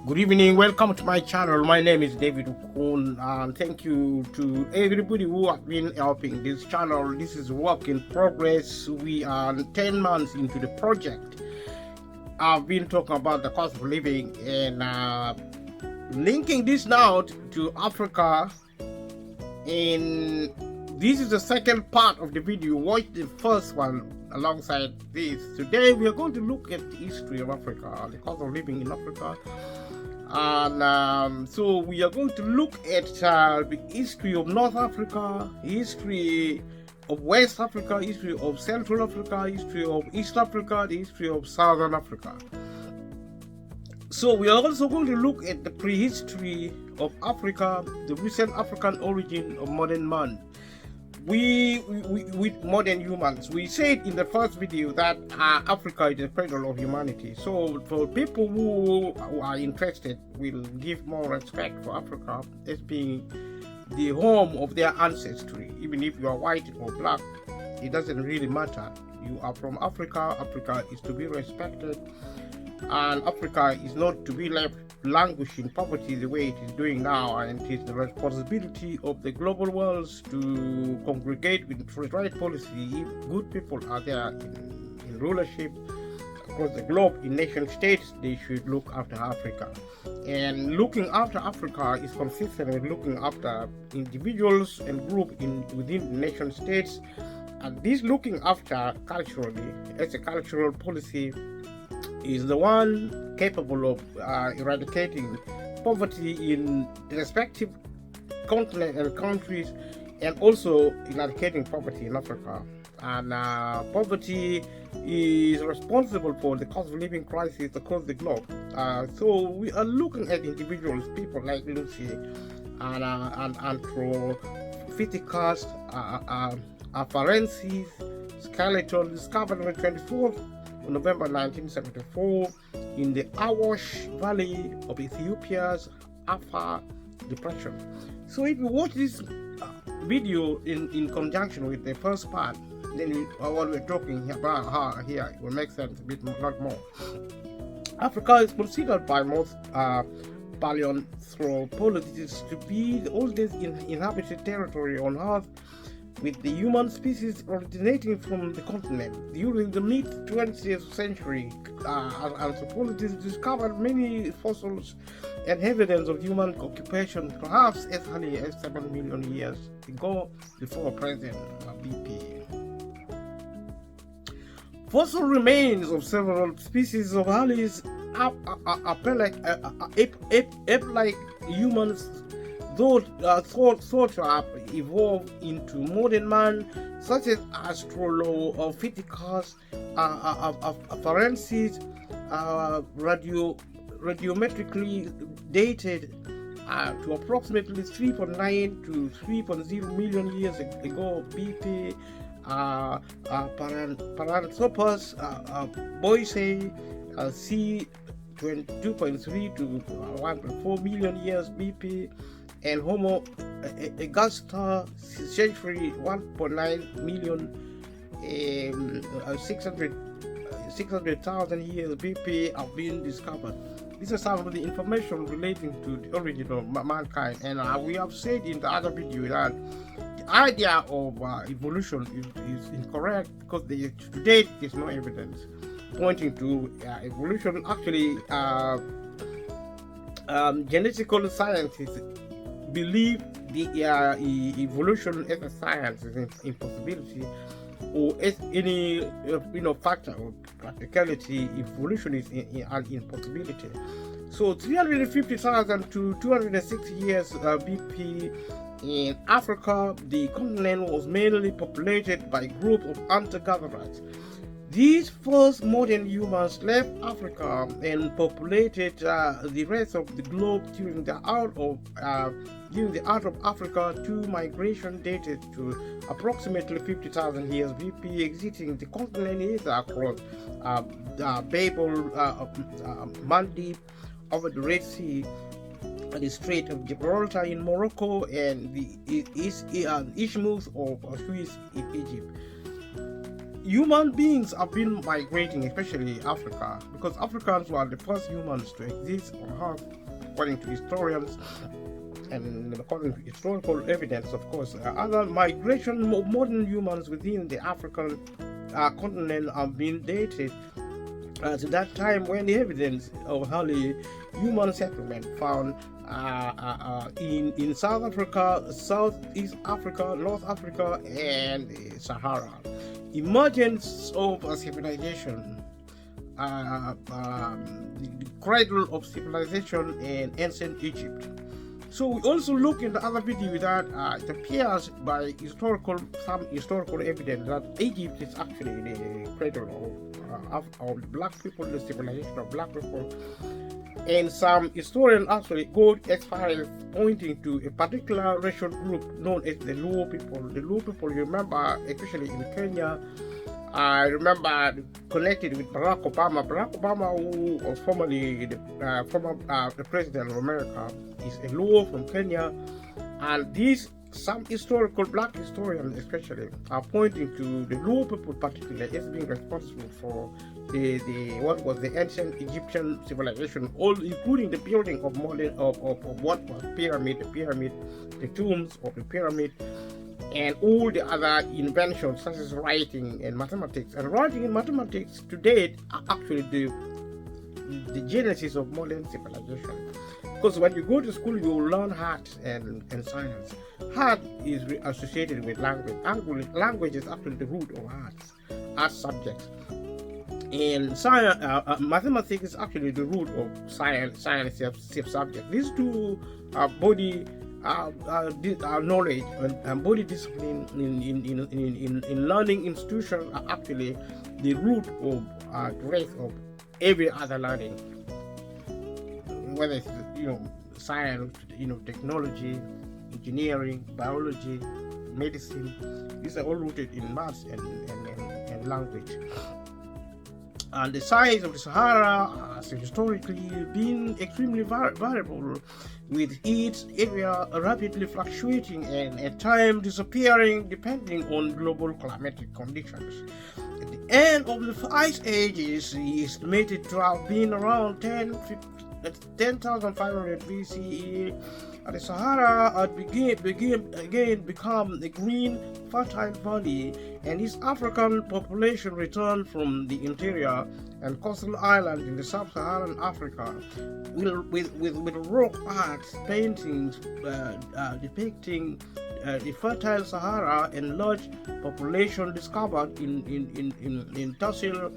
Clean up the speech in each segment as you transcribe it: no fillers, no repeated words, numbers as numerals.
Good evening, welcome to my channel. My name is David Ukun, and thank you to everybody who have been helping this channel. This is work in progress. We are 10 months into the project. I've been talking about the cost of living and linking this now to Africa. And this is the second part of the video. Watch the first one alongside this. Today we are going to look at the history of Africa, the cost of living in Africa. And so we are going to look at the history of North Africa, history of West Africa, history of Central Africa, history of East Africa, the history of Southern Africa. So we are also going to look at the prehistory of Africa, the recent African origin of modern man. We with modern humans, we said in the first video that Africa is the cradle of humanity. So for people who are interested, we'll give more respect for Africa as being the home of their ancestry. Even if you are white or black, it doesn't really matter. You are from Africa. Africa is to be respected, and Africa is not to be left languish in poverty the way it is doing now, and it is the responsibility of the global world to congregate with the right policy. If good people are there in rulership across the globe, in nation states, they should look after Africa. And looking after Africa is consistent with looking after individuals and groups within the nation states. And this looking after culturally, as a cultural policy, is the one capable of eradicating poverty in the respective continent and countries, and also eradicating poverty in Africa. And poverty is responsible for the cost of living crisis across the globe. So we are looking at individuals, people like Lucy and Anthropithecus afarensis skeleton discovered on the 24th November 1974 in the Awash Valley of Ethiopia's Afar Depression. So if you watch this video in conjunction with the first part, then what we're talking about here, it will make sense a lot more. Africa is considered by most paleoanthropologists to be the oldest inhabited territory on Earth, with the human species originating from the continent. During the mid-20th century, anthropologists discovered many fossils and evidence of human occupation, perhaps as early as 7 million years ago before present BP. Fossil remains of several species of Halley's ape-like humans thought to have evolved into modern man, such as Australopithecus afarensis, radiometrically dated to approximately 3.9 to 3.0 million years ago BP. Paranthropus boisei, c 2.3 to 1.4 million years BP, and Homo ergaster century 1.9 million 600,000 years BP have been discovered. These are some of the information relating to the origin of mankind, and we have said in the other video that the idea of evolution is incorrect, because to date there's no evidence pointing to evolution. Actually, genetical scientists believe the evolution as a science is an impossibility, or as any factor of practicality. Evolution is an impossibility. So 350,000 to 260 years BP in Africa, the continent was mainly populated by groups of hunter-gatherers. These first modern humans left Africa and populated the rest of the globe during the out of Africa. Two migration dated to approximately 50,000 years BP, exiting the continent either across Babel, Mandeb, over the Red Sea, the Strait of Gibraltar in Morocco, and the Isthmus of Suez in Egypt. human beings have been migrating, especially Africa, because Africans were the first humans to exist on Earth, according to historians and according to historical evidence. Of course, other migration of modern humans within the African continent have been dated to that time when the evidence of early human settlement found in South Africa, Southeast Africa, North Africa, and the Sahara. Emergence of a civilization, the cradle of civilization in ancient Egypt. So we also look in the other video that it appears by some historical evidence that Egypt is actually the cradle of the black people, the civilization of black people. And some historians actually go as far as pointing to a particular racial group known as the Luo people. The Luo people, you remember, especially in Kenya, I remember connected with Barack Obama. Barack Obama, who was formerly the president of America, is a Luo from Kenya, and some historical black historians especially are pointing to the Luo people particularly as being responsible for the what was the ancient Egyptian civilization, all including the building of what was the tombs of the pyramid, and all the other inventions such as writing and mathematics. And writing and mathematics to date are actually the genesis of modern civilization. Because when you go to school, you will learn art and science. Art is associated with language. Language is actually the root of art subjects. And science, mathematics is actually the root of science subject. These two are body knowledge and body discipline in learning institutions are actually the root of the rest of every other learning, whether it's science, technology, engineering, biology, medicine. These are all rooted in maths and language. And the size of the Sahara has historically been extremely variable, with its area rapidly fluctuating and at times disappearing depending on global climatic conditions. At the end of the Ice Ages is estimated to have been around 10,500 BCE. The Sahara had become a green, fertile valley, and East African population returned from the interior and coastal islands in the sub-Saharan Africa, with rock arts, paintings depicting the fertile Sahara and large population discovered in Tassil,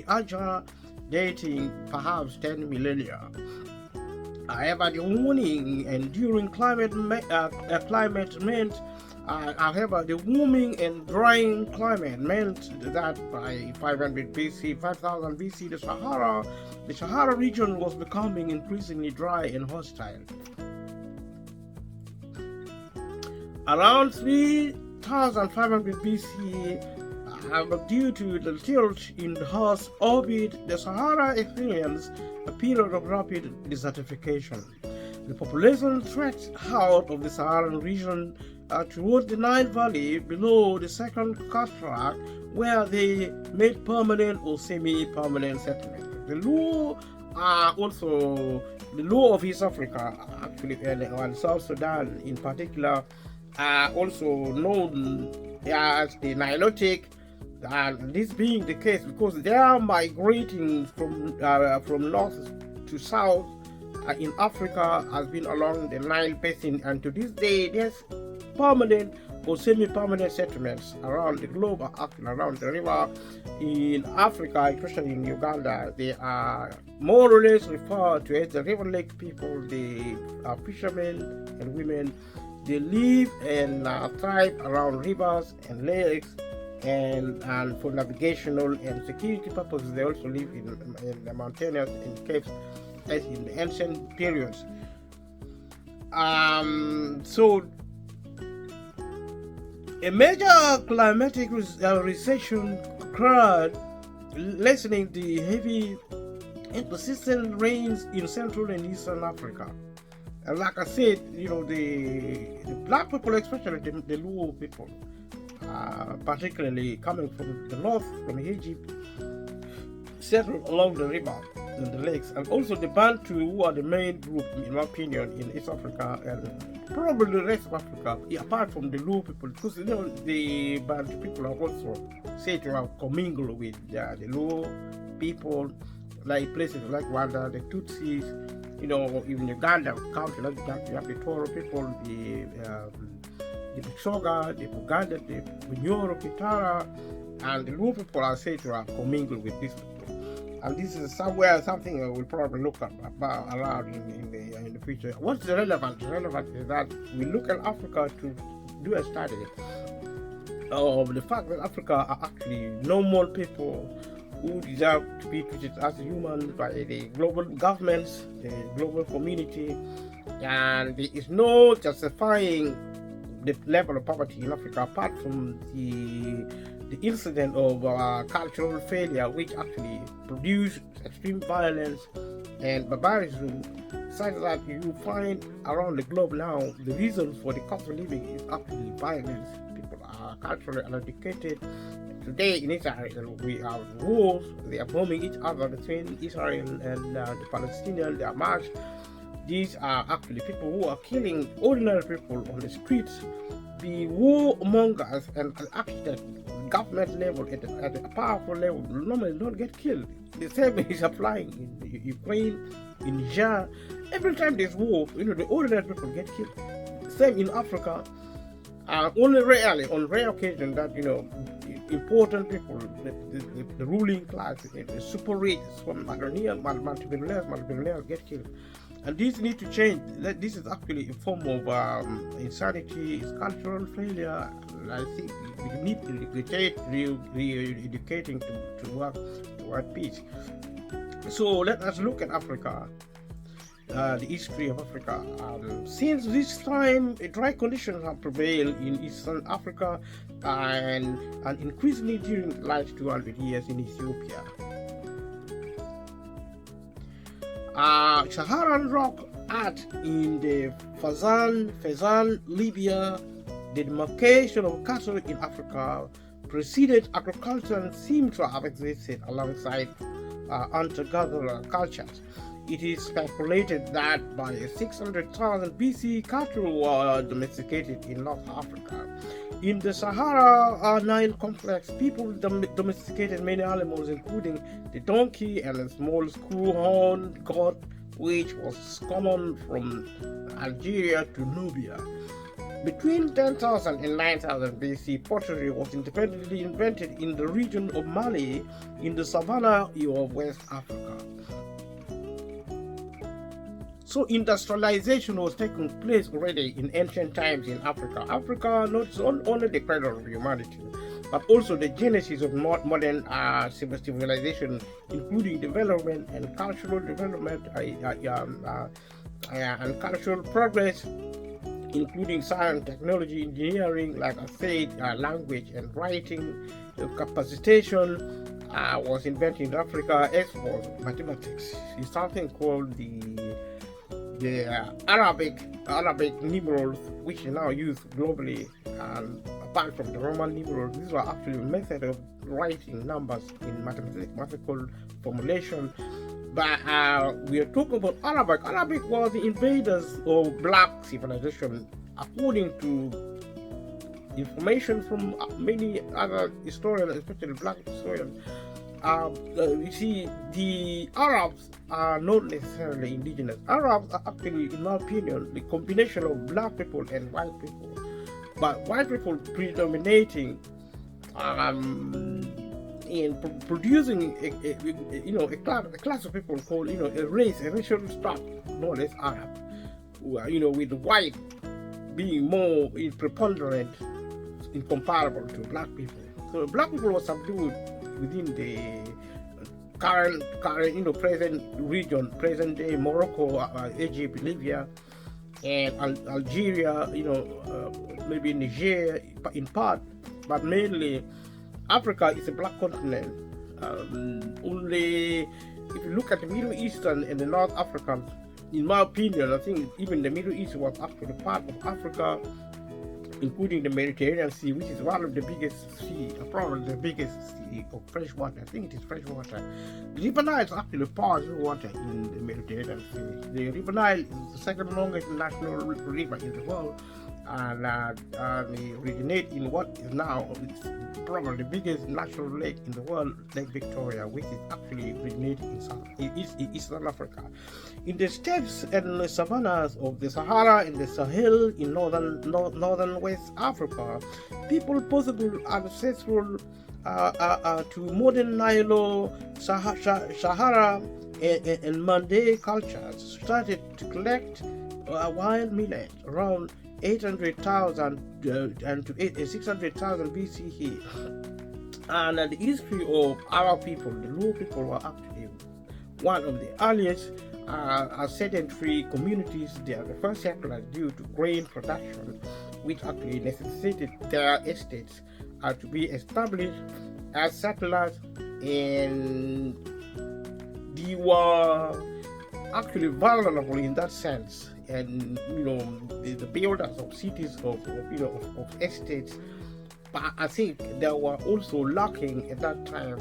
Niger, dating perhaps 10 millennia. However, the warming and during climate meant, however, the warming and drying climate meant that by 500 BC, 5000 BC, the Sahara region was becoming increasingly dry and hostile. Around 3500 BC, due to the tilt in the Earth's orbit, the Sahara experienced a period of rapid desertification. The population trekked out of the Saharan region toward the Nile Valley below the second cataract, where they made permanent or semi-permanent settlements. The Luo are also the Luo of East Africa, actually, and South Sudan in particular, are also known as the Nilotic. And this being the case because they are migrating from north to south in Africa has been along the Nile Basin, and to this day there's permanent or semi-permanent settlements around the globe, around the river. In Africa, especially in Uganda, they are more or less referred to as the River Lake people. They are fishermen and women. They live and thrive around rivers and lakes. And for navigational and security purposes, they also live in the mountainous and caves as in the ancient periods. So a major climatic recession occurred, lessening the heavy and persistent rains in Central and Eastern Africa. And like I said, the black people, especially the Luo people, particularly coming from the north, from Egypt, settled along the river and the lakes, and also the Bantu, who are the main group, in my opinion, in East Africa and probably the rest of Africa, apart from the Luo people, because the Bantu people are also said to have commingled with the Luo people, like places like Rwanda, the Tutsis, even Uganda country, like you have the Toro people, the Bisoga, the Buganda, the Bunyoro, Kitara, and the Luo people are said to have commingled with these people. And this is something we'll probably look at around in the future. What's the relevant? The relevant is that we look at Africa to do a study of the fact that Africa are actually normal people who deserve to be treated as humans by the global governments, the global community, and there is no justifying the level of poverty in Africa apart from the incident of cultural failure, which actually produced extreme violence and barbarism, such that you find around the globe now the reason for the cost of living is actually violence. People are culturally uneducated. Today in Israel we have wars, they are bombing each other between Israel and the Palestinians, the Hamas. These are actually people who are killing ordinary people on the streets. The warmongers and actually at government level, at a powerful level, normally don't get killed. The same is applying in Ukraine, in Niger. Every time there's war, the ordinary people get killed. Same in Africa. Only rarely, on rare occasion, that important people, the ruling class, the super rich, multi-billionaires get killed. And this need to change. This is actually a form of insanity, it's cultural failure. And I think we need to re-educating to work toward peace. So let us look at Africa, the history of Africa. Since this time, dry conditions have prevailed in Eastern Africa and increasingly during the last 200 years in Ethiopia. Saharan rock art in the Fezzan, Libya, the demarcation of cattle in Africa preceded agriculture and seemed to have existed alongside hunter-gatherer cultures. It is speculated that by 600,000 BC, cattle were domesticated in North Africa. In the Sahara Nile complex, people domesticated many animals, including the donkey and a small screw-horned goat, which was common from Algeria to Nubia. Between 10,000 and 9,000 BC, pottery was independently invented in the region of Mali in the savannah of West Africa. So industrialization was taking place already in ancient times in Africa. Africa not only the cradle of humanity, but also the genesis of modern civilization, including development and cultural development and cultural progress, including science, technology, engineering, like I said, language and writing, capacitation was invented in Africa, as was mathematics. It's something called the Arabic numerals, which is now used globally, and apart from the Roman numerals, these were actually a method of writing numbers in mathematical formulation. But we are talking about Arabic. Arabic was the invaders of black civilization, according to information from many other historians, especially black historians. You see, the Arabs are not necessarily indigenous. Arabs are actually, in my opinion, the combination of black people and white people, but white people predominating in producing a class of people called a racial stock known as Arab, with the white being more preponderant, incomparable to black people. So black people were subdued within the current present region, present day Morocco, Egypt, Libya, and Algeria, maybe Niger in part, but mainly Africa is a black continent. Only if you look at the Middle Eastern and the North African, in my opinion, I think even the Middle East was actually part of Africa including the Mediterranean Sea, which is one of the biggest sea, probably the biggest sea of fresh water. I think it is fresh water. The River Nile is actually pours water in the Mediterranean Sea. The River Nile is the second longest national river in the world, and they originate in what is now probably the biggest natural lake in the world, Lake Victoria, which is actually originated in Eastern Africa. In the steppes and the savannas of the Sahara and the Sahel in northern West Africa, people possible ancestral to modern Nilo, Sahara, and Mande cultures started to collect wild millet around 800,000 and to 600,000 BCE. And the history of our people, the Luo people, were actually one of the earliest sedentary communities. They are the first settlers due to grain production, which actually necessitated their estates to be established as settlers, and they were actually vulnerable in that sense. And the builders of cities of estates, but I think there were also lacking at that time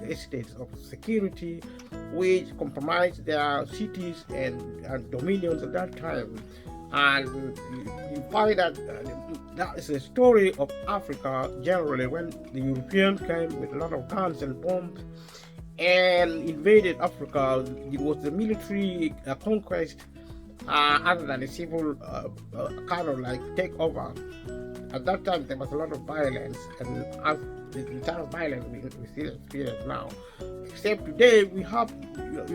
estates of security, which compromised their cities and dominions at that time. And you find that that is a story of Africa generally. When the Europeans came with a lot of guns and bombs and invaded Africa, it was the military conquest other than a civil kind of like takeover. At that time, there was a lot of violence, and as the type of violence we still experience now. Except today, we have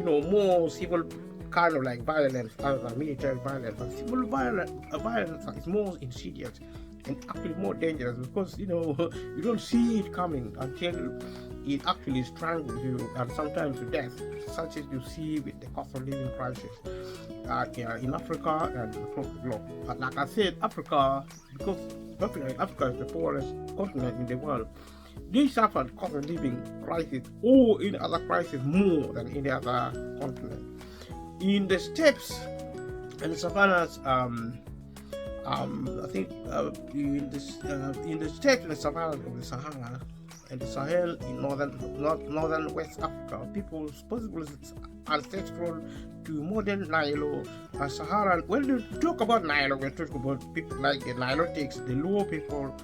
more civil kind of like violence other than military violence. But civil violence is more insidious and actually more dangerous, because you don't see it coming until it actually strangles you, and sometimes to death, such as you see with the cost of living crisis in Africa and across the globe. But like I said, Africa, because Africa is the poorest continent in the world, they suffered cost of living crisis or any other crisis more than any other continent. In the steppes and the savannas, I think in the steppes and the savannas of the Sahara and the Sahel in northern West Africa, people possibly ancestral to modern Nilo, Sahara. When we talk about Nilo, we're talking about people like the Nilotics, the Luo people,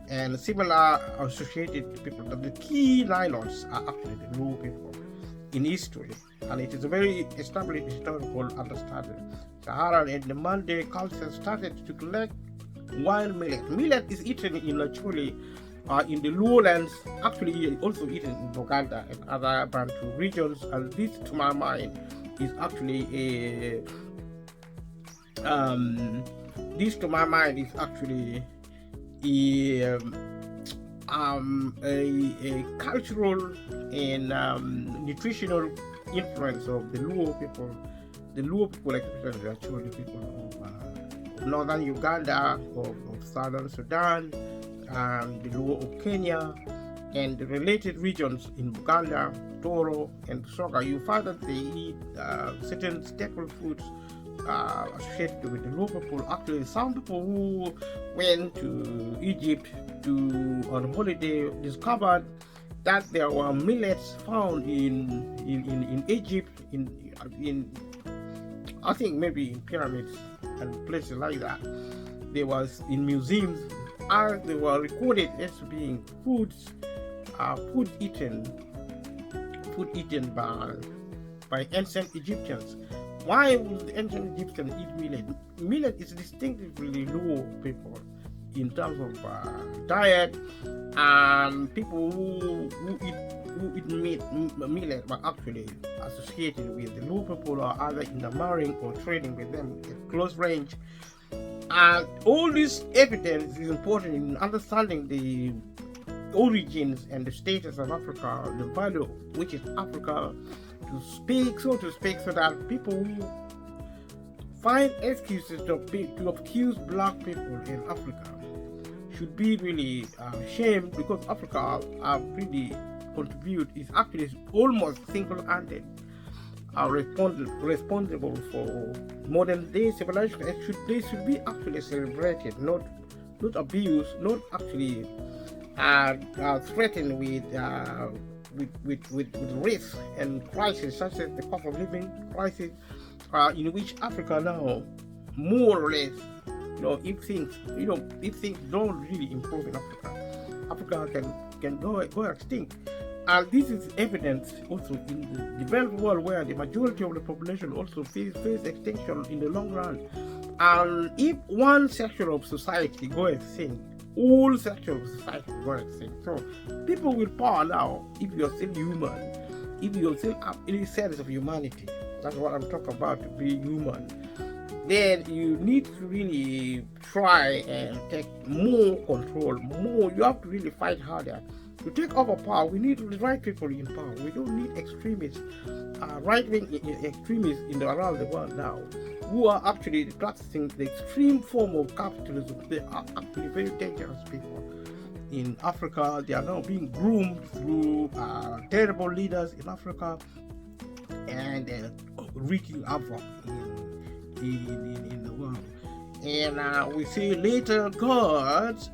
and similar associated people. The key Nilots are actually the Luo people in history, and it is a very established historical understanding. Sahara and the Mande culture started to collect wild millet. Millet is eaten naturally in the lowlands, actually also eaten in Buganda and other Bantu regions, and this, to my mind, is actually a cultural and nutritional influence of the Luo people. The Luo people, especially, are actually people of northern Uganda, of southern Sudan, the Luo of Kenya, and the related regions in Buganda, Toro, and Soga. You find that they eat certain staple foods associated with the Luo people. Actually, some people who went to Egypt on holiday discovered that there were millets found in Egypt, in I think maybe in pyramids and places like that. They was in museums, and they were recorded as being food eaten by ancient Egyptians. Why would the ancient Egyptians eat millet? Millet is distinctively Luo people in terms of diet, and people who eat millet were actually associated with the Luo people, or either intermarrying or trading with them at close range. And all this evidence is important in understanding the origins and the status of Africa, the value which is Africa, to speak, so that people who find excuses to accuse black people in Africa should be really shamed, because Africa really contribute, is actually almost single-handed responsible for modern day civilization. They should be actually celebrated, not not abused, not actually threatened with risk and crisis such as the cost of living crisis, in which Africa now, more or less, if things don't really improve in Africa can go extinct. And this is evident also in the developed world, where the majority of the population also face extinction in the long run. And if one section of society goes extinct, all sections of society go extinct. So people with power now, if you're still human, if you still have any sense of humanity, that's what I'm talking about, to be human, then you need to really try and take more control, you have to really fight harder. To take over power, we need the right people in power. We don't need extremists, right-wing extremists around the world now, who are actually practicing the extreme form of capitalism. They are actually very dangerous people. In Africa, they are now being groomed through terrible leaders in Africa, and wreaking havoc in the world. And we see later gourds,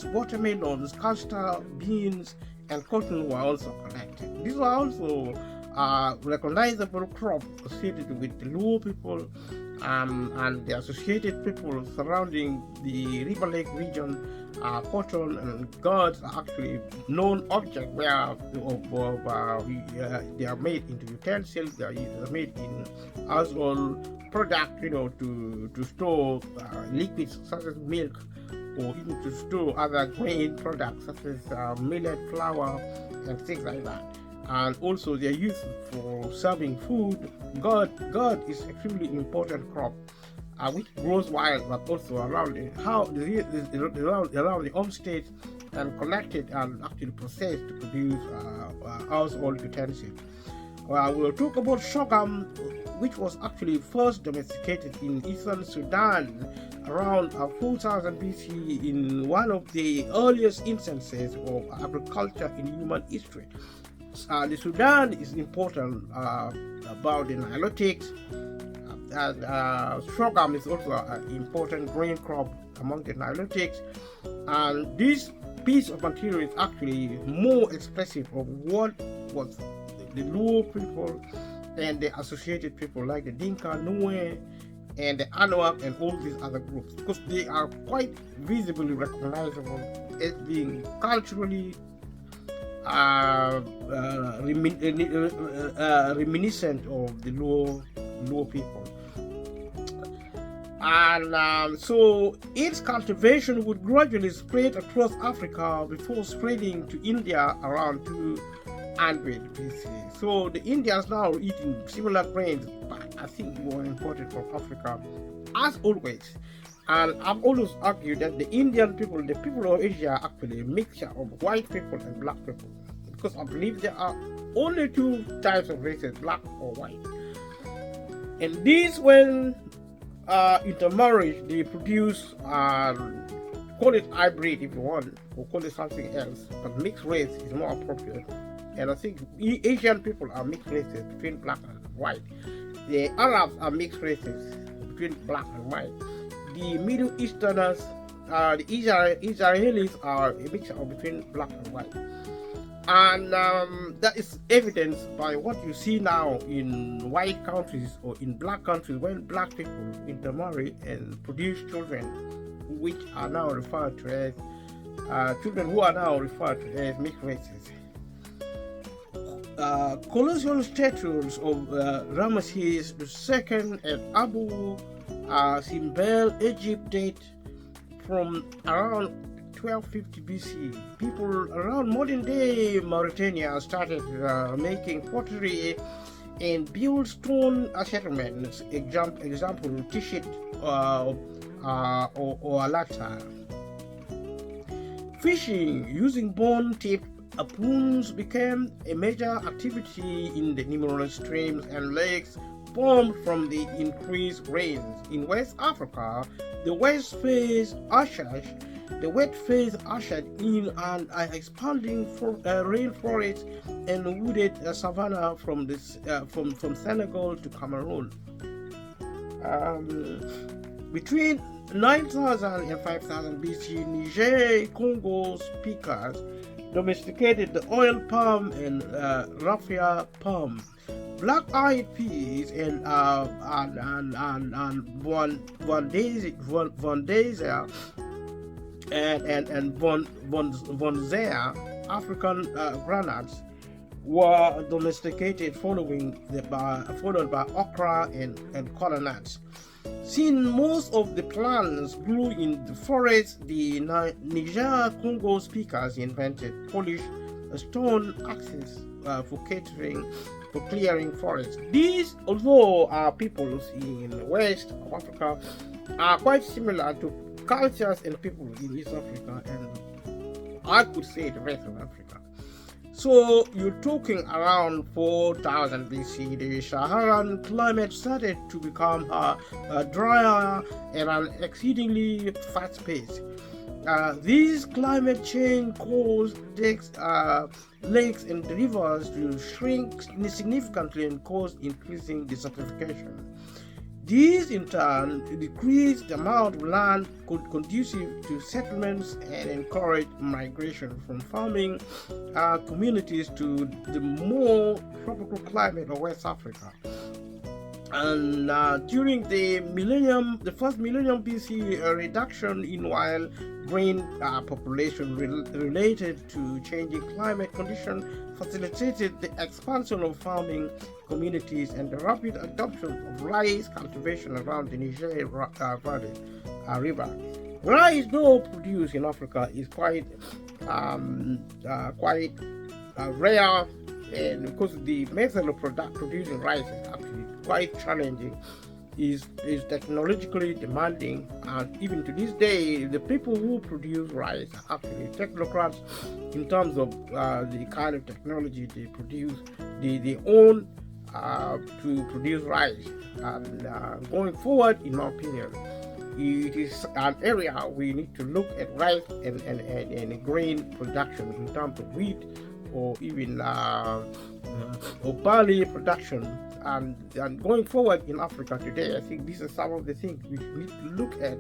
watermelons, castor beans, and cotton were also collected. These are also recognizable crops associated with the Luo people and the associated people surrounding the River Lake region. Cotton and gourds are actually known objects where they are made into utensils, they are made in household products, to store liquids such as milk, or even to store other grain products such as millet, flour, and things like that. And also they are used for serving food. Gourd is extremely important crop, which grows wild, but also around the home state, and collected and actually processed to produce household utensils. We'll talk about sorghum, which was actually first domesticated in eastern Sudan around 4000 BC, in one of the earliest instances of agriculture in human history. The Sudan is important about the Nilotics, and sorghum is also an important grain crop among the Nilotics. And this piece of material is actually more expressive of what was the Luo people and the associated people like the Dinka, Nuer, and the Anuak, and all these other groups, because they are quite visibly recognizable as being culturally reminiscent of the Luo people. And so its cultivation would gradually spread across Africa before spreading to India around 200 BC. So the Indians now are eating similar grains, but I think they were imported from Africa, as always. And I've always argued that the Indian people, the people of Asia, are actually a mixture of white people and black people, because I believe there are only two types of races, black or white. And these, when intermarriage, they produce, call it hybrid if you want, or call it something else, but mixed race is more appropriate. And I think Asian people are mixed races between black and white. The Arabs are mixed races between black and white. The Middle Easterners, the Israelis are a mixture between black and white. And that is evidenced by what you see now in white countries or in black countries, when black people intermarry and produce children, which are now referred to as children who are now referred to as mixed races. Colossal statues of Ramesses II and Abu Simbel, Egypt, date from around 1250 BC. People around modern day Mauritania started making pottery and build stone settlements. Example Tishit or Alata. Fishing using bone-tipped harpoons became a major activity in the numerous streams and lakes formed from the increased rains. In West Africa, the wet phase ushered in an expanding rainforest and wooded savanna from Senegal to Cameroon. Between 9000 and 5000 BC, Niger Congo speakers domesticated the oil palm and raffia palm, black-eyed peas, and Vondaisia and Vonzea African granates were domesticated, followed by okra and cola nuts. Since most of the plants grew in the forest, the Niger-Congo speakers invented polished stone axes for clearing forests. These, although our peoples in the west of Africa are quite similar to cultures and people in East Africa, and I could say the rest of Africa. So you're talking around 4000 BC, the Saharan climate started to become drier at an exceedingly fast pace. This climate change caused lakes and rivers to shrink significantly and caused increasing desertification. These in turn decreased the amount of land conducive to settlements and encouraged migration from farming communities to the more tropical climate of West Africa. And during the first millennium BC, a reduction in wild grain population related to changing climate conditions facilitated the expansion of farming communities and the rapid adoption of rice cultivation around the Niger Valley River. Rice, though produced in Africa, is quite rare, and because the method of producing rice is actually quite challenging, is technologically demanding, and even to this day, the people who produce rice are actually technocrats in terms of the kind of technology they produce. They own to produce rice, and going forward, in my opinion, it is an area we need to look at rice and grain production in terms of wheat or even or barley production, and going forward in Africa today. I think these are some of the things we need to look at: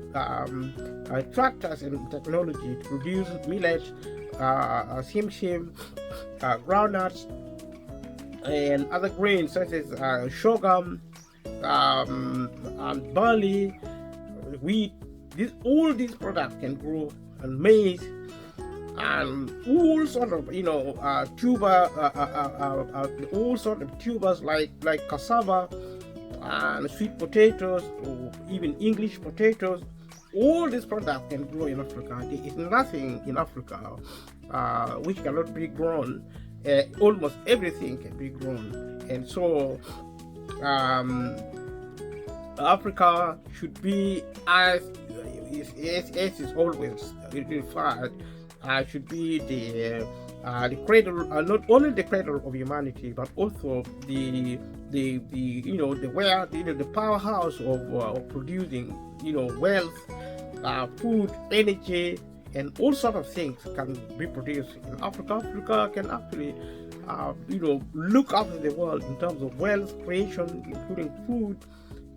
tractors and technology to produce millet, simsim, groundnuts, and other grains such as sorghum, and barley, wheat. All these products can grow, and maize, and all sort of all sort of tubers like cassava and sweet potatoes, or even English potatoes. All these products can grow in Africa. There is nothing in Africa which cannot be grown. Almost everything can be grown, and so Africa should be, as is always referred, should be the cradle, not only the cradle of humanity, but also the powerhouse of producing wealth, food, energy, and all sort of things can be produced in Africa. Africa can actually look after the world in terms of wealth creation, including food.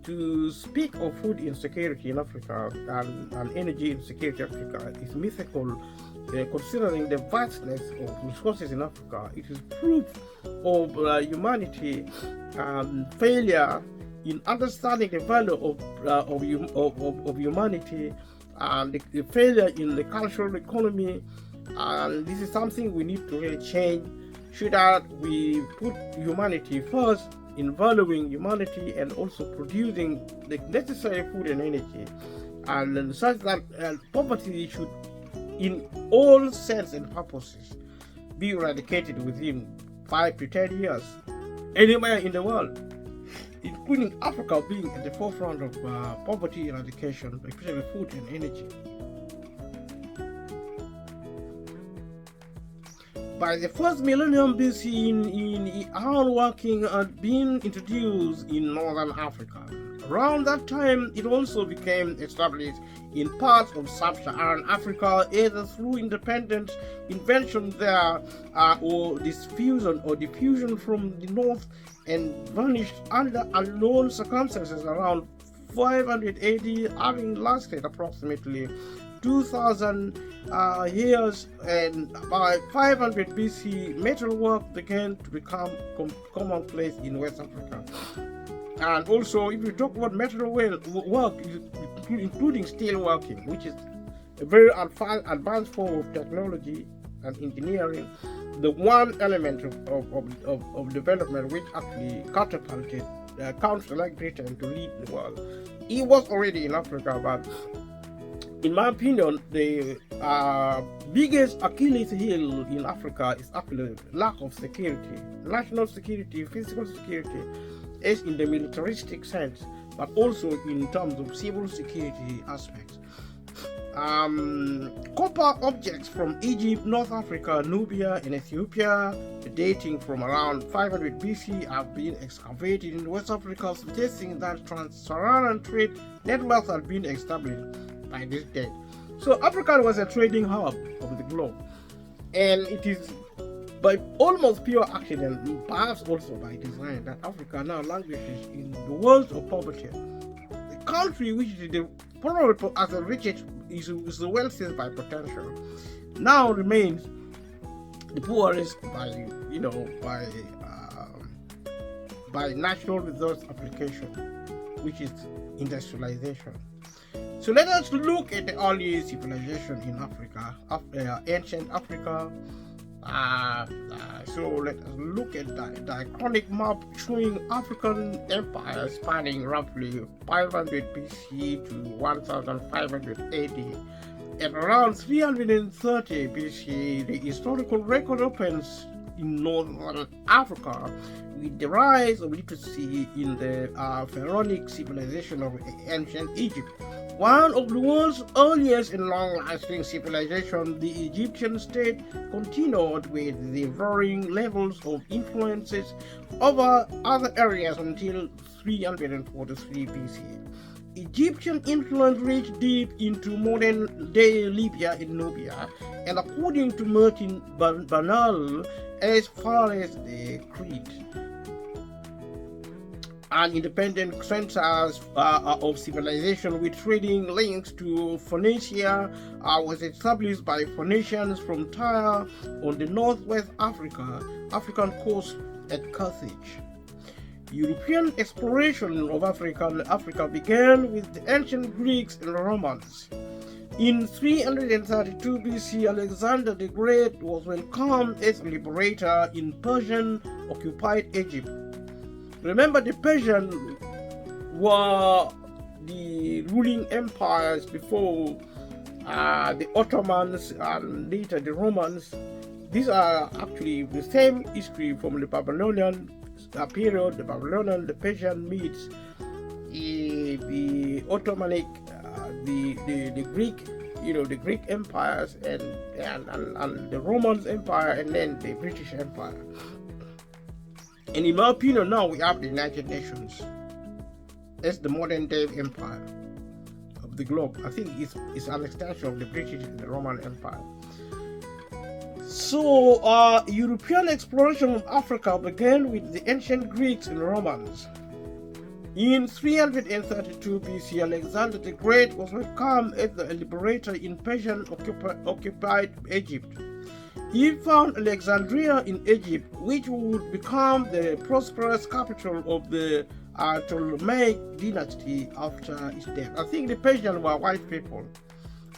To speak of food insecurity in Africa and energy insecurity in Africa is mythical, considering the vastness of resources in Africa. It is proof of humanity failure in understanding the value of humanity, and the failure in the cultural economy. And this is something we need to really change, so that we put humanity first in valuing humanity and also producing the necessary food and energy, and such that poverty should, in all sense and purposes, be eradicated within 5 to 10 years anywhere in the world, including Africa being at the forefront of poverty eradication, especially food and energy. By the first millennium BC, ironworking had been introduced in northern Africa. Around that time, it also became established in parts of sub-Saharan Africa, either through independent invention there or diffusion from the north, and vanished under unknown circumstances around 500 AD, having lasted approximately 2000 years, and by 500 BC, metalwork began to become commonplace in West Africa. And also, if you talk about metalwork, including steel working, which is a very advanced form of technology and engineering, the one element of development which actually catapulted countries like Britain to lead the world. It was already in Africa, but in my opinion, the biggest Achilles heel in Africa is actually lack of security, national security, physical security, as in the militaristic sense, but also in terms of civil security aspects. Copper objects from Egypt, North Africa, Nubia, and Ethiopia, dating from around 500 BC, have been excavated in West Africa, suggesting that trans-Saharan trade networks have been established by this date. So Africa was a trading hub of the globe, and it is by almost pure accident, perhaps also by design, that Africa now languishes in the world of poverty. The country which is the probably as the richest is the wealthiest by potential, now remains the poorest by natural resource application, which is industrialization. So let us look at the early civilization in Africa, ancient Africa. So let us look at the diachronic map showing African empire spanning roughly 500 BC to 1500 AD. At around 330 BC, the historical record opens in northern Africa with the rise of literacy in the pharaonic civilization of ancient Egypt. One of the world's earliest and long-lasting civilizations, the Egyptian state continued with the varying levels of influences over other areas until 343 BC. Egyptian influence reached deep into modern-day Libya and Nubia, and according to Martin Bernal, as far as the Crete. An independent center of civilization with trading links to Phoenicia was established by Phoenicians from Tyre on the northwest African coast at Carthage. European exploration of Africa began with the ancient Greeks and Romans. In 332 BC, Alexander the Great was welcomed as a liberator in Persian-occupied Egypt. Remember, the Persians were the ruling empires before the Ottomans and later the Romans. These are actually the same history from the Babylonian period. The Babylonian, the Persian meets the Ottomanic, the Greek, the Greek empires, and the Romans Empire, and then the British Empire. And in my opinion, now we have the United Nations as the modern day empire of the globe. I think it's an extension of the British and the Roman Empire. So European exploration of Africa began with the ancient Greeks and Romans. In 332 BC, Alexander the Great was welcomed as the liberator in Persian-occupied Egypt. He found Alexandria in Egypt, which would become the prosperous capital of the Ptolemaic dynasty after his death. I think the Persians were white people.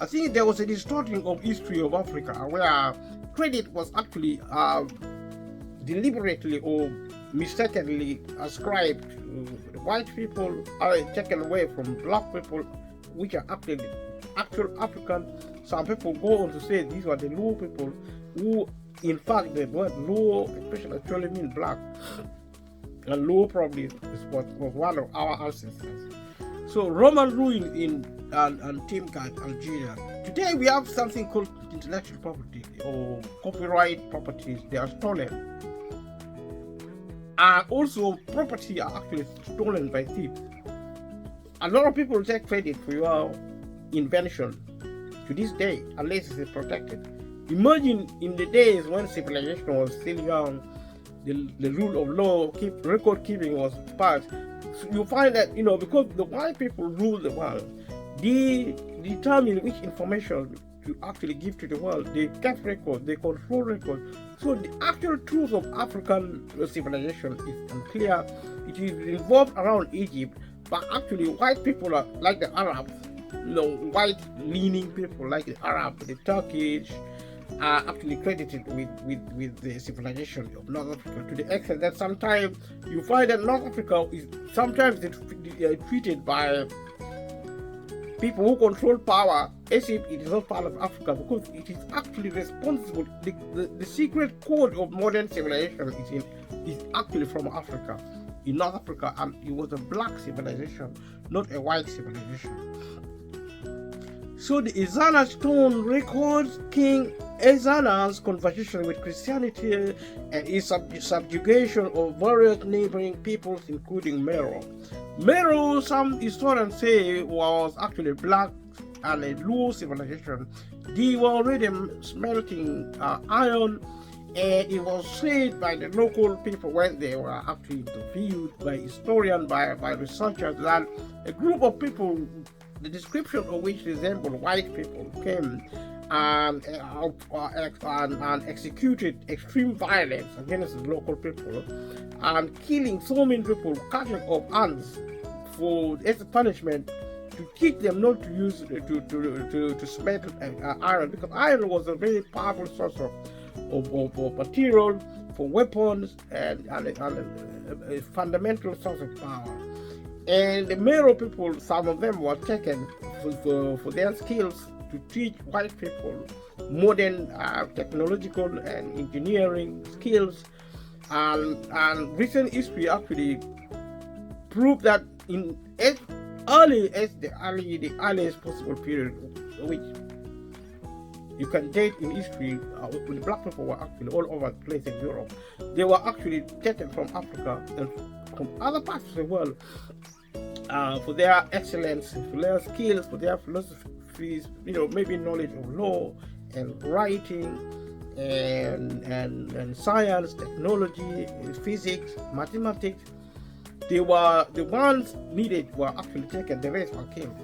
I think there was a distorting of history of Africa where credit was actually deliberately or mistakenly ascribed to the white people, taken away from black people, which are actually actual African. Some people go on to say these were the Luo people, who in fact the word Luo especially actually mean black, and Luo probably was one of our ancestors. So Roman rule in Timgad, Algeria. Today we have something called intellectual property or copyright properties. They are stolen, and also property are actually stolen by thieves. A lot of people take credit for your invention to this day, unless it is protected. Imagine in the days when civilization was still young, the rule of law, record keeping was passed. you find that, because the white people rule the world, they determine which information to actually give to the world. They kept records, they control records. So the actual truth of African civilization is unclear. It is involved around Egypt, but actually white people are like the Arabs, white-leaning people like the Arabs, the Turkish, are actually credited with the civilization of North Africa, to the extent that sometimes you find that North Africa is sometimes treated by people who control power as if it is not part of Africa, because it is actually responsible. The secret code of modern civilization is actually from Africa, in North Africa, and it was a black civilization, not a white civilization. So the Ezana stone records King Ezana's conversation with Christianity and his subjugation of various neighboring peoples, including Meroe. Meroe, some historians say, was actually black and a low civilization. They were already smelting iron, and it was said by the local people when they were actually interviewed by historians, by researchers, that a group of people, the description of which resembled white people, came and executed extreme violence against the local people, and killing so many people, cutting off hands as a punishment, to teach them not to use to smelt iron, because iron was a very powerful source of material for weapons and a fundamental source of power. And the Meroe people, some of them were taken for their skills to teach white people modern technological and engineering skills. And recent history actually proved that in as early as the earliest possible period, which you can date in history, when black people were actually all over the place in Europe, they were actually taken from Africa and from other parts of the world for their excellence, for their skills, for their philosophies, maybe knowledge of law and writing and science, technology, physics, mathematics. They were the ones needed were actually taken, the rest were killed,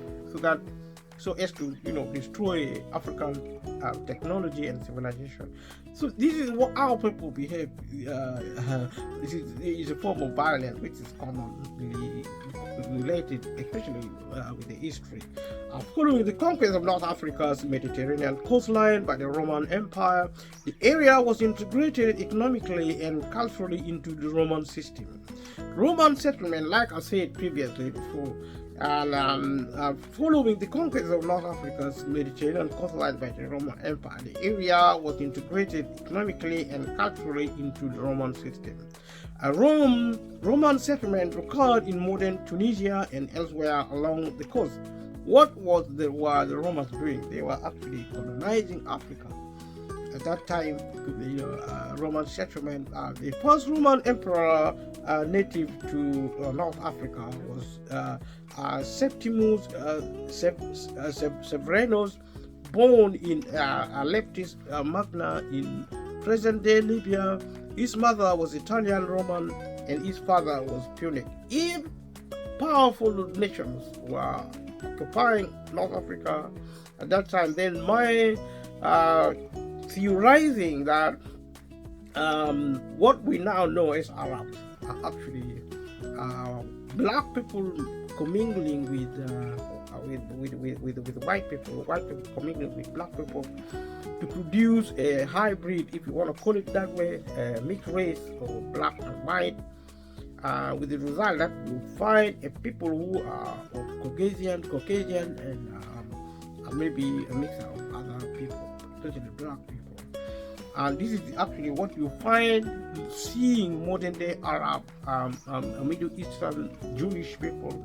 so as to destroy African technology and civilization. So this is what our people behave. This is a form of violence which is commonly related, especially with the history. Following the conquest of North Africa's Mediterranean coastline by the Roman Empire, the area was integrated economically and culturally into the Roman system. Roman settlement, like I said previously before, and following the conquest of North Africa's Mediterranean coastline by the Roman Empire, the area was integrated economically and culturally into the Roman system. A Roman settlement occurred in modern Tunisia and elsewhere along the coast. What were the Romans doing? They were actually colonizing Africa. At that time, Roman settlement, the first Roman emperor native to North Africa was Septimus Severus, born in Leptis Magna in present-day Libya. His mother was Italian Roman and his father was Punic. If powerful nations were occupying North Africa at that time, then my theorizing that what we now know as Arabs are actually black people commingling with white people commingling with black people to produce a hybrid, if you want to call it that way, a mixed race of black and white, with the result that you find a people who are of Caucasian and maybe a mix of other people, especially black people. And this is actually what you find seeing modern day Arab, Middle Eastern Jewish people,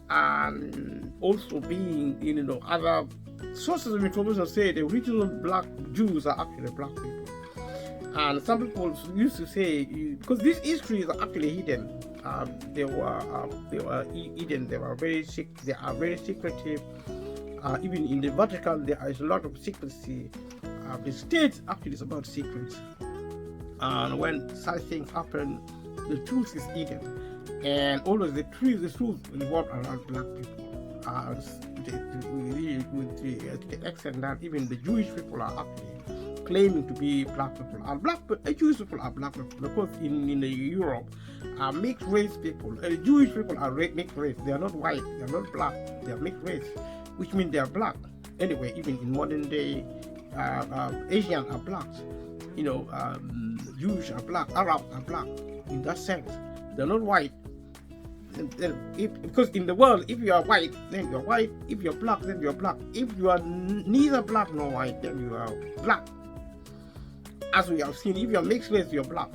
and also being other sources of information say the original black Jews are actually black people. And some people used to say, because this history is actually hidden, they were hidden. They are very secretive. Even in the Vatican, there is a lot of secrecy. The state actually is about secrets, and when such things happen, the truth is hidden. and always the truth revolve around black people. With the extent that even the Jewish people are actually claiming to be black people, and Jewish people are black people because in Europe, mixed race people, Jewish people are mixed race. They are not white, they are not black, they are mixed race, which means they are black. Anyway, even in modern day, Asians are blacks. Jews are black, Arabs are black. In that sense, they're not white. Because in the world, if you are white, then you're white. If you're black, then you're black. If you are neither black nor white, then you are black. As we have seen, if you're mixed race, you're black.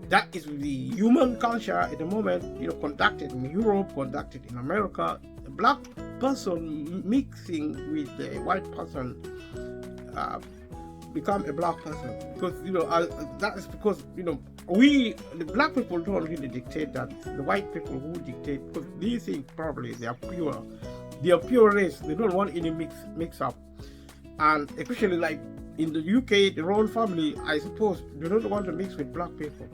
That is the human culture at the moment, conducted in Europe, conducted in America. The black person mixing with the white person become a black person, because that is because we, the black people, don't really dictate that. The white people who dictate, because they think probably they are pure race. They don't want any mix up, and especially like in the UK, the royal family, I suppose, do not want to mix with black people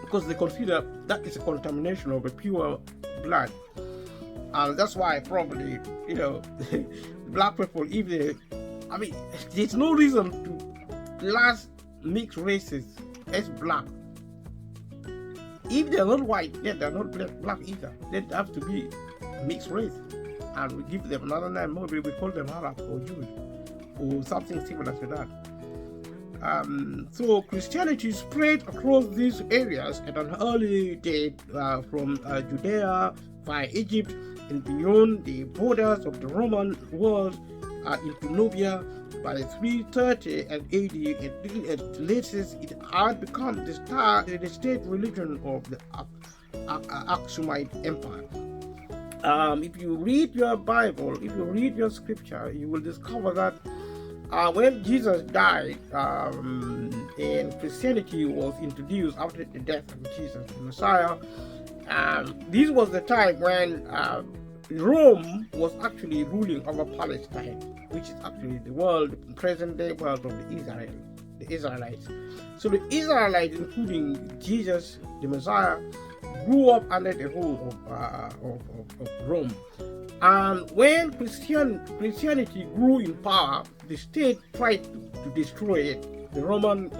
because they consider that is a contamination of a pure blood, and that's why probably black people, if they, there's no reason to class mixed races as black. If they're not white, then they're not black either. They have to be mixed race, and we give them another name. Maybe we call them Arab or Jewish or something similar to that. So Christianity spread across these areas at an early date, from Judea via Egypt and beyond the borders of the Roman world into Nubia. By 330 and AD, at latest, it had become the state religion of the Aksumite Empire. If you read your Bible, if you read your scripture, you will discover that when Jesus died and Christianity was introduced after the death of Jesus, the Messiah, this was the time when Rome was actually ruling over Palestine, which is actually the present day world of the Israelites. So the Israelites, including Jesus, the Messiah, grew up under the rule of Rome. And when Christianity grew in power, the state tried to destroy it. The Roman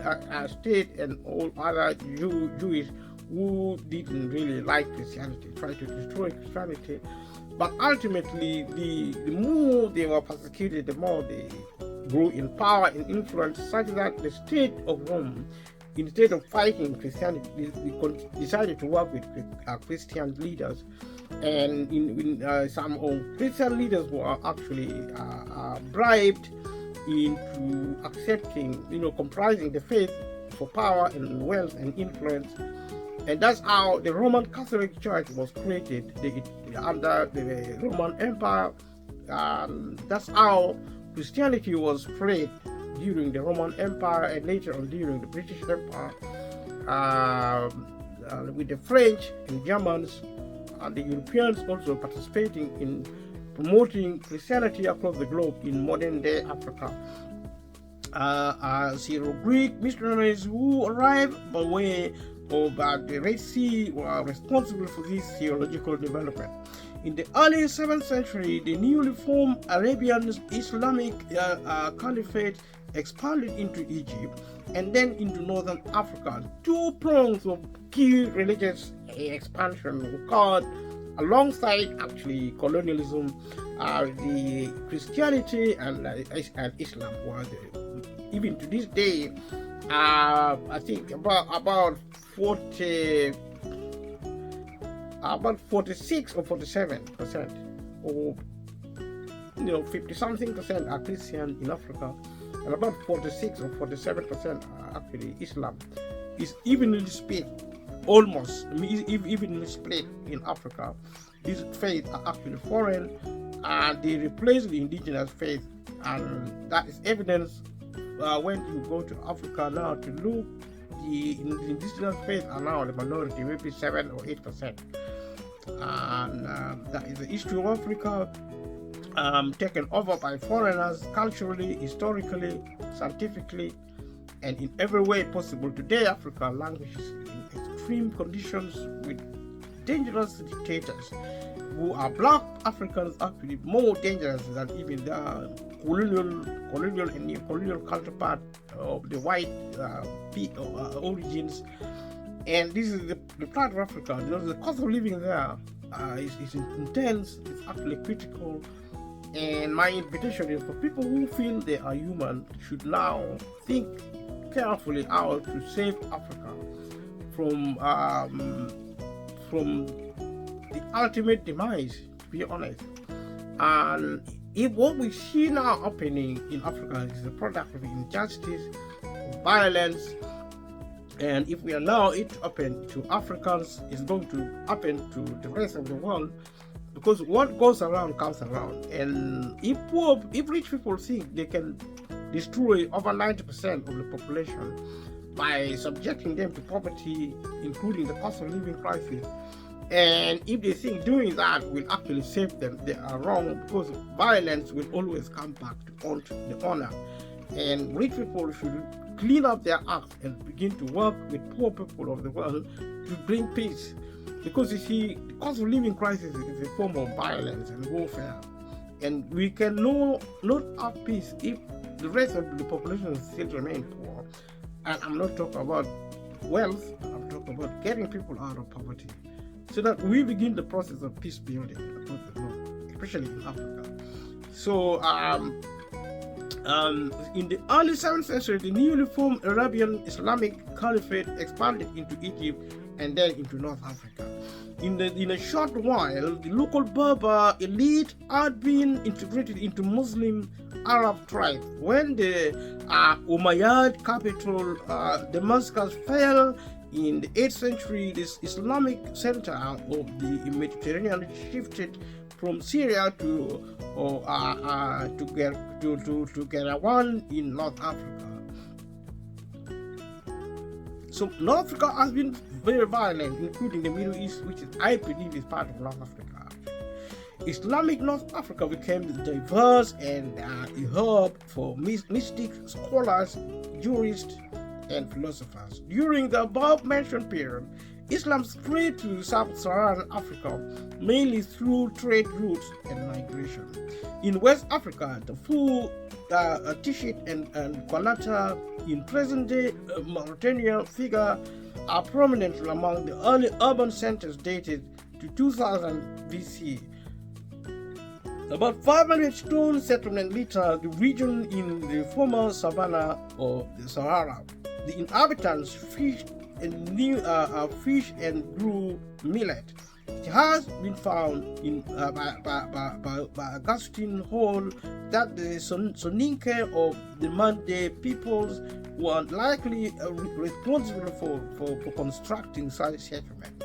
state and all other Jewish who didn't really like Christianity tried to destroy Christianity. But ultimately, the more they were persecuted, the more they grew in power and influence, such that the state of Rome, instead of fighting Christianity, they decided to work with Christian leaders. And some of Christian leaders were actually bribed into accepting, comprising the faith for power and wealth and influence. And that's how the Roman Catholic Church was created under the Roman Empire. That's how Christianity was spread during the Roman Empire and later on during the British Empire, with the French and Germans and the Europeans also participating in promoting Christianity across the globe in modern day Africa. Syro-Greek missionaries who arrived by way of the Red Sea were responsible for this theological development. In the early 7th century, the newly formed Arabian Islamic Caliphate expanded into Egypt and then into northern Africa. Two prongs of key religious expansion occurred alongside actually colonialism. The Christianity and Islam were even to this day, I think about 46 or 47%, or 50 something percent are Christian in Africa, and about 46 or 47% are actually Islam. It's evenly split, almost evenly split in Africa. These faiths are actually foreign, and they replace the indigenous faith, and that is evidence when you go to Africa now to look. The indigenous faith are now the minority, maybe 7 or 8%, and that is the history of Africa, taken over by foreigners culturally, historically, scientifically, and in every way possible. Today, Africa languishes in extreme conditions with dangerous dictators who are black Africans, actually more dangerous than even the colonial and neo-colonial counterpart of the white origins. And this is the part of Africa. The cost of living there is intense, it's actually critical. And my invitation is for people who feel they are human should now think carefully how to save Africa from the ultimate demise, to be honest. And if what we see now happening in Africa is a product of injustice, of violence, and if we allow it to happen to Africans, it's going to happen to the rest of the world, because what goes around comes around. And if rich people think they can destroy over 90% of the population by subjecting them to poverty, including the cost of living crisis, and if they think doing that will actually save them, they are wrong, because violence will always come back to haunt the owner. And rich people should clean up their act and begin to work with poor people of the world to bring peace. Because you see, the cost of living crisis is a form of violence and warfare. And we can not have peace if the rest of the population still remain poor. And I'm not talking about wealth, I'm talking about getting people out of poverty, so that we begin the process of peace building across the globe, especially in Africa. So, in the early 7th century, the newly formed Arabian Islamic Caliphate expanded into Egypt and then into North Africa. In a short while, the local Berber elite had been integrated into Muslim Arab tribes. When the Umayyad capital Damascus fell in the 8th century, this Islamic center of the Mediterranean shifted from Syria to Gerawan in North Africa. So North Africa has been very violent, including the Middle East, which I believe is part of North Africa. Islamic North Africa became diverse and a hub for mystic scholars, jurists, and philosophers. During the above-mentioned period, Islam spread to sub-Saharan Africa mainly through trade routes and migration. In West Africa, the Fu, Tishit, and Kwanata in present-day Mauritania figure are prominent among the early urban centers dated to 2000 BC. About 500 stone settlements later, the region in the former savanna of the Sahara. The inhabitants fished and grew millet. It has been found in by Augustine Hall that the Soninke of the Mande peoples were likely responsible for constructing such settlement.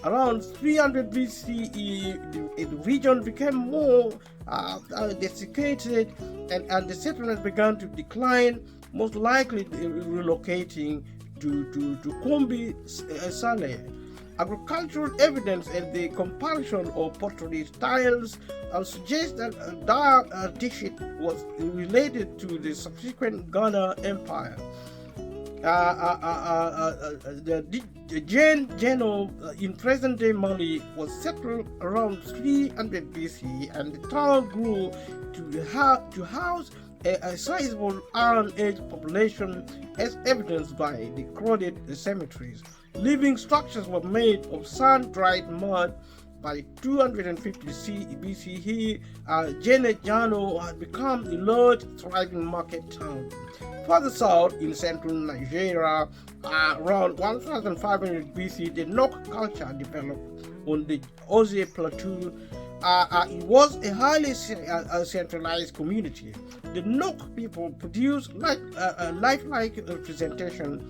Around 300 BCE, the region became more desiccated, and the settlement began to decline, most likely relocating to Kombi Saleh. Agricultural evidence and the comparison of pottery styles suggest that Tishit was related to the subsequent Ghana Empire. The Jain Geno in present-day Mali was settled around 300 BC, and the town grew to house a sizable Iron Age population, as evidenced by the crowded cemeteries. Living structures were made of sun-dried mud. By 250 BCE, Jeno had become a large, thriving market town. Further south in central Nigeria, around 1500 BC, the Nok culture developed on the Oze Plateau. It was a highly centralized community. The Nok people produced lifelike representation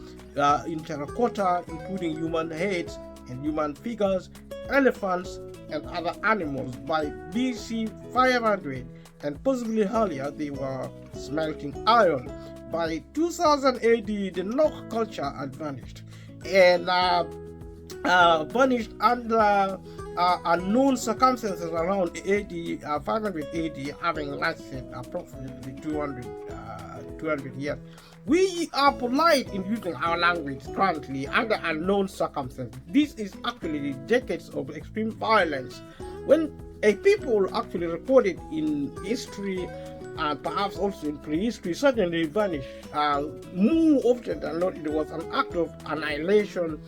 in terracotta, including human heads and human figures, elephants, and other animals. By BC 500 and possibly earlier, they were smelting iron. By 2000 AD, the Nok culture had vanished, and vanished under unknown circumstances around AD 500 AD, having lasted approximately 200 years. We are polite in using our language currently under unknown circumstances. This is actually decades of extreme violence. When a people actually recorded in history and perhaps also in prehistory suddenly vanish, more often than not, it was an act of annihilation,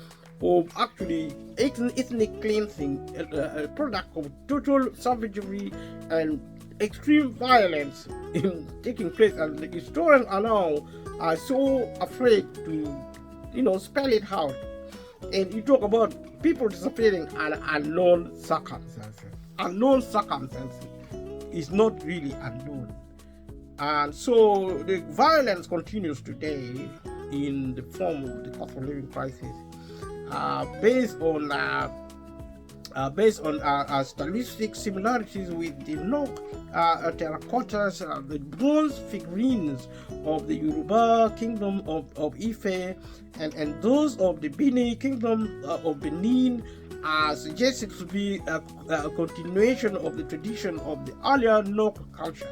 of actually ethnic cleansing, a product of total savagery and extreme violence in taking place, and the historians are now so afraid to spell it out. And you talk about people disappearing and unknown circumstances. Unknown circumstances is not really unknown. And so the violence continues today in the form of the cost of living crisis, based on stylistic similarities with the Nok terracottas, the bronze figurines of the Yoruba kingdom of Ife, and those of the Bini kingdom of Benin, are suggested to be a continuation of the tradition of the earlier Nok culture.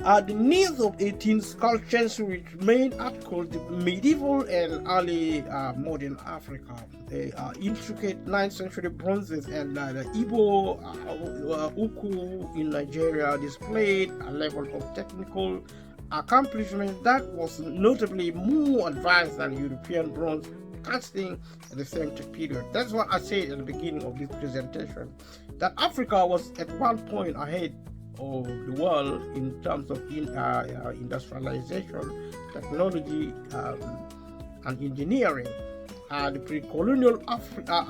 The needs of 18th century main articles, the medieval and early modern Africa, the intricate 9th century bronzes and the Igbo Uku in Nigeria displayed a level of technical accomplishment that was notably more advanced than European bronze casting at the same period. That's what I said at the beginning of this presentation, that Africa was at one point ahead of the world in terms of industrialization, technology, and engineering. The pre-colonial Africa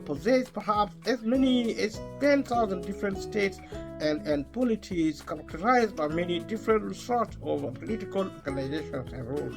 possessed perhaps as many as 10,000 different states and polities, characterized by many different sorts of political organizations and rules.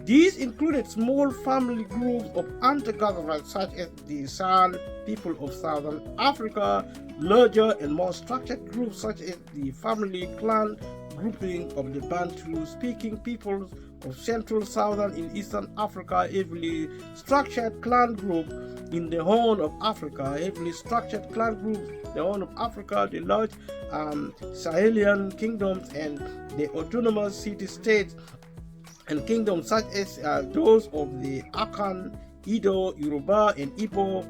These included small family groups of hunter-gatherers such as the San people of Southern Africa, larger and more structured groups such as the family clan grouping of the Bantu-speaking peoples of Central, Southern, and Eastern Africa, heavily structured clan group in the Horn of Africa, heavily structured clan groups, the Horn of Africa, the large Sahelian kingdoms, and the autonomous city-states and kingdoms such as those of the Akan, Ido, Yoruba, and Igbo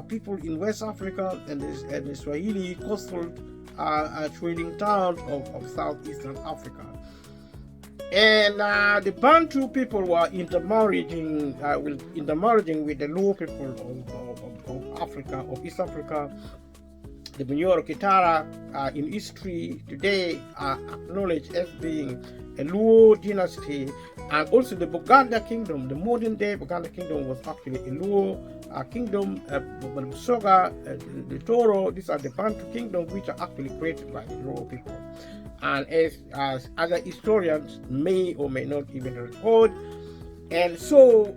people in West Africa, and the Swahili coastal trading towns of southeastern Africa. And the Bantu people were intermarrying with the Luo people of Africa, of East Africa. The Bunyoro Kitara in history today are acknowledged as being a Luo dynasty, and also the Buganda kingdom, the modern day Buganda kingdom, was actually a Luo kingdom. Busoga, the Toro, these are the Bantu kingdoms which are actually created by the Luo people. And as other historians may or may not even record. And so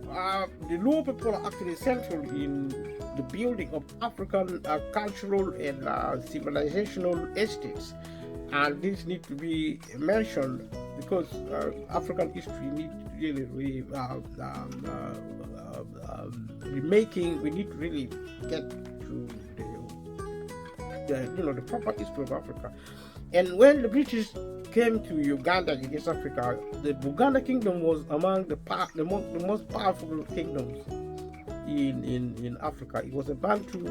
the Luo people are actually central in the building of African cultural and civilizational estates. And this needs to be mentioned because African history needs really remaking. We need to really get to the proper history of Africa. And when the British came to Uganda in East Africa, the Buganda kingdom was among the most powerful kingdoms in Africa. It was a Bantu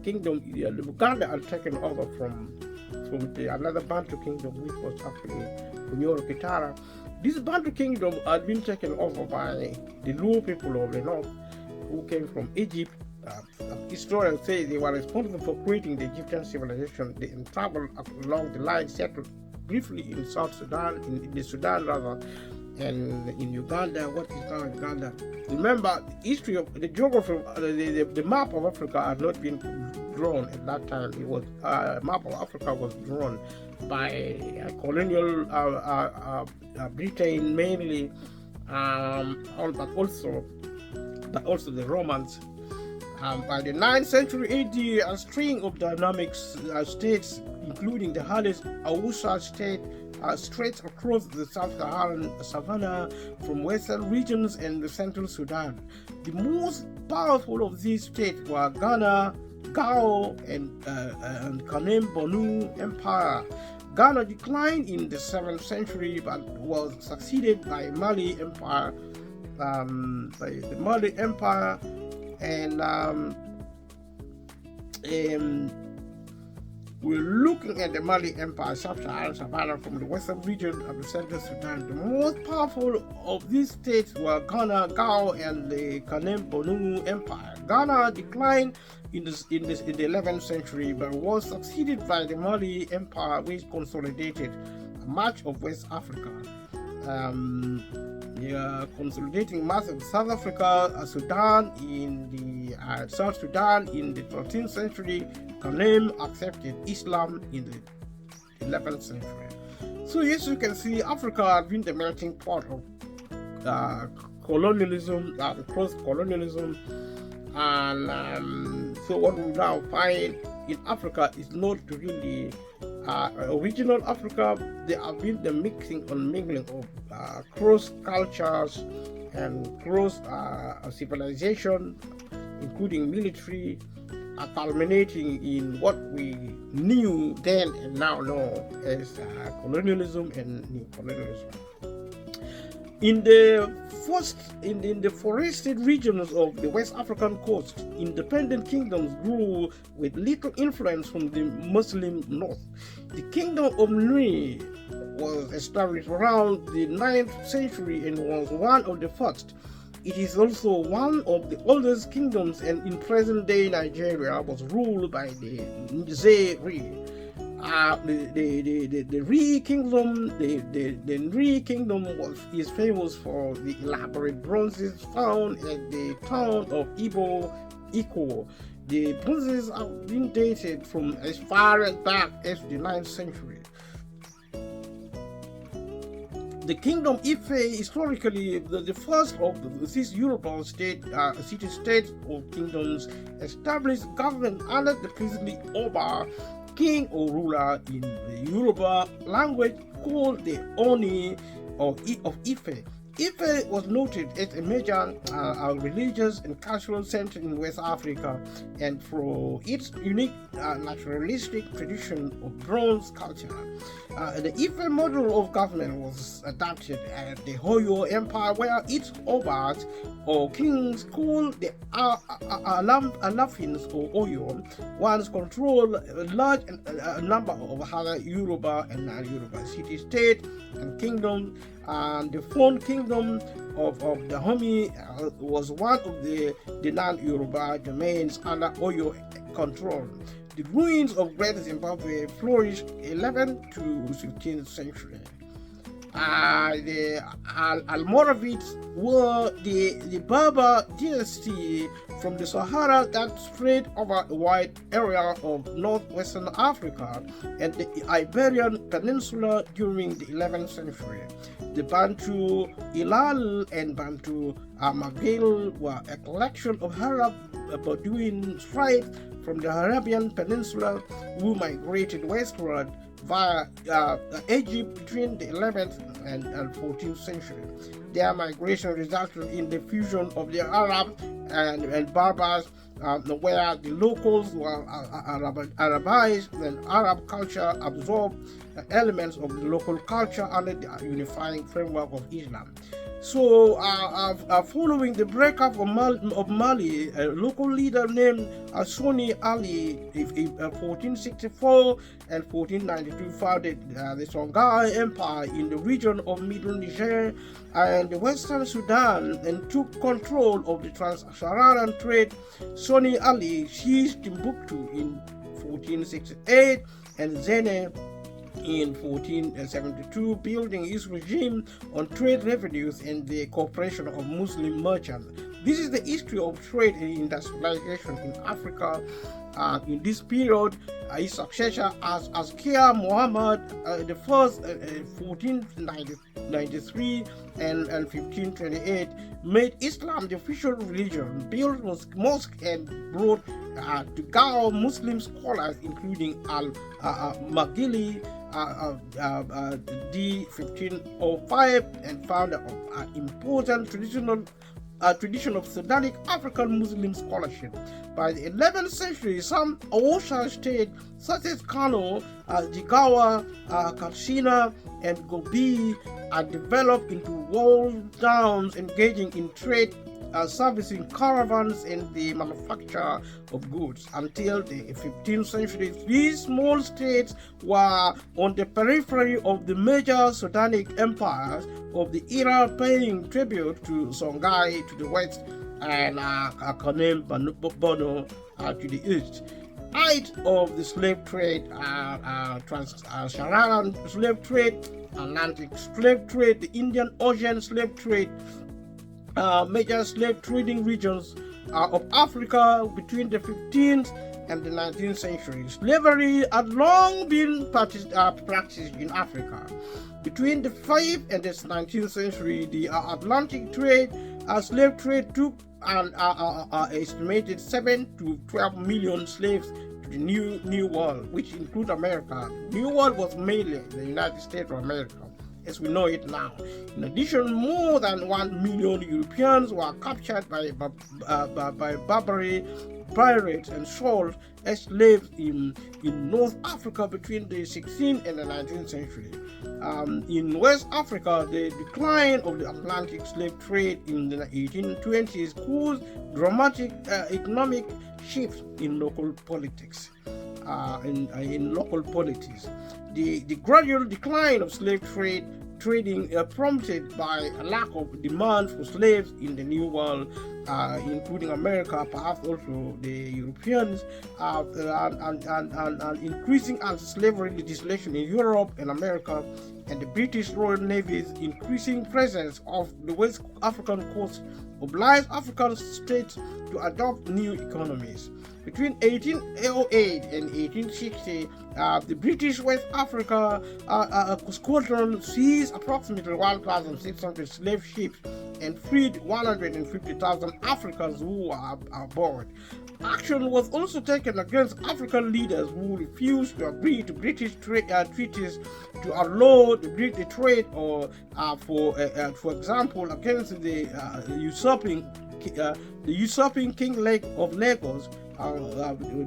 kingdom. The Buganda had taken over from another Bantu kingdom, which was actually Bunyoro Kitara. This Bantu kingdom had been taken over by the Luo people of the north, who came from Egypt. Historians say they were responsible for creating the Egyptian civilization. They traveled along the line, settled briefly in South Sudan, in the Sudan rather, and in Uganda, what is now Uganda. Remember, the history of the geography, the map of Africa had not been drawn at that time. It was map of Africa was drawn by colonial Britain mainly, but also the Romans. By the 9th century AD, a string of dynamic states, including the hardest Hausa state, stretched across the sub-Saharan savannah from western regions and the central Sudan. The most powerful of these states were Ghana, Gao, and Kanem Bonu Empire. Ghana declined in the 7th century but was succeeded by Mali Empire, by the Mali Empire, and we're looking at the Mali Empire, Sub-Saharan Savannah from the western region of the central Sudan. The most powerful of these states were Ghana, Gao, and the Kanem Bornu Empire. Ghana declined in the 11th century, but was succeeded by the Mali Empire, which consolidated much of West Africa. Consolidating much of South Africa, Sudan in the South Sudan in the 13th century. Kanem accepted Islam in the 11th century. So as you can see, Africa has been the melting pot of colonialism, cross-colonialism, and so what we now find in Africa is not really original Africa. There have been the mixing and mingling of cross cultures and cross civilization, including military, culminating in what we knew then and now know as colonialism and neocolonialism. In the forested regions of the West African coast, independent kingdoms grew with little influence from the Muslim north. The kingdom of Nui was established around the 9th century and was one of the first. It is also one of the oldest kingdoms, and in present-day Nigeria was ruled by the Nze Ri. The Ri kingdom, the Nri kingdom is famous for the elaborate bronzes found at the town of Iko. The bronzes have been dated from as far as back as the 9th century. The kingdom Ife, historically the first of these European city-states or kingdoms, established government under the priestly Oba, king or ruler in the Yoruba language called the Oni of Ife. Ife was noted as a major religious and cultural center in West Africa, and for its unique naturalistic tradition of bronze culture. The Ife model of government was adopted at the Oyo Empire, where its obas or kings called the Alafins or Oyo once controlled a large number of other Yoruba and non-Yoruba city-states and kingdoms. And the Fon kingdom of the Homi was one of the non-Yoruba domains under Oyo control. The ruins of Great Zimbabwe flourished 11th to 15th century. The Almoravids were the Berber dynasty from the Sahara that spread over a wide area of northwestern Africa and the Iberian Peninsula during the 11th century. The Bantu Ilal and Bantu Magil were a collection of Arab Bedouin tribes from the Arabian Peninsula who migrated westward via Egypt between the 11th and 14th century. Their migration resulted in the fusion of the Arab and Berbers, where the locals were Arabized and Arab culture absorbed elements of the local culture under the unifying framework of Islam. So, following the breakup of Mali, a local leader named Soni Ali, in 1464 and 1492, founded the Songhai Empire in the region of Middle Niger and the Western Sudan and took control of the trans-Saharan trade. Soni Ali seized Timbuktu in 1468 and Zene in 1472, building his regime on trade revenues and the cooperation of Muslim merchants. This is the history of trade and industrialization in Africa. In this period, his successor as Askia Muhammad the first, 1493 and 1528, made Islam the official religion, built mosques and brought to Gao Muslim scholars including Al-Magili, D. 1505, and founder of important traditional tradition of Sudanic African Muslim scholarship. By the 11th century, some Awosha states such as Kano, Jigawa, Katsina, and Gobi are developed into walled towns engaging in trade, servicing caravans and the manufacture of goods. Until the 15th century, these small states were on the periphery of the major Sudanic empires of the era, paying tribute to Songhai to the west and Kanem Bono to the east. Height of the slave trade, Trans-Saharan slave trade, Atlantic slave trade, the Indian Ocean slave trade, major slave trading regions of Africa between the 15th and the 19th century. Slavery had long been practiced in Africa. Between the 5th and the 19th century, the Atlantic trade, slave trade took an estimated 7 to 12 million slaves to the New World, which include America. New World was mainly the United States of America, as we know it now. In addition, more than 1 million Europeans were captured by Barbary pirates and sold as slaves in North Africa between the 16th and the 19th century. In West Africa, the decline of the Atlantic slave trade in the 1820s caused dramatic economic shifts in local politics. In local politics, the gradual decline of slave trading prompted by a lack of demand for slaves in the New World, including America, perhaps also the Europeans, and increasing anti-slavery legislation in Europe and America, and the British Royal Navy's increasing presence off the West African coast obliged African states to adopt new economies. Between 1808 and 1860, the British West Africa squadron seized approximately 1,600 slave ships and freed 150,000 Africans who were aboard. Action was also taken against African leaders who refused to agree to British treaties to allow the trade, or for example, against the usurping King of Lagos,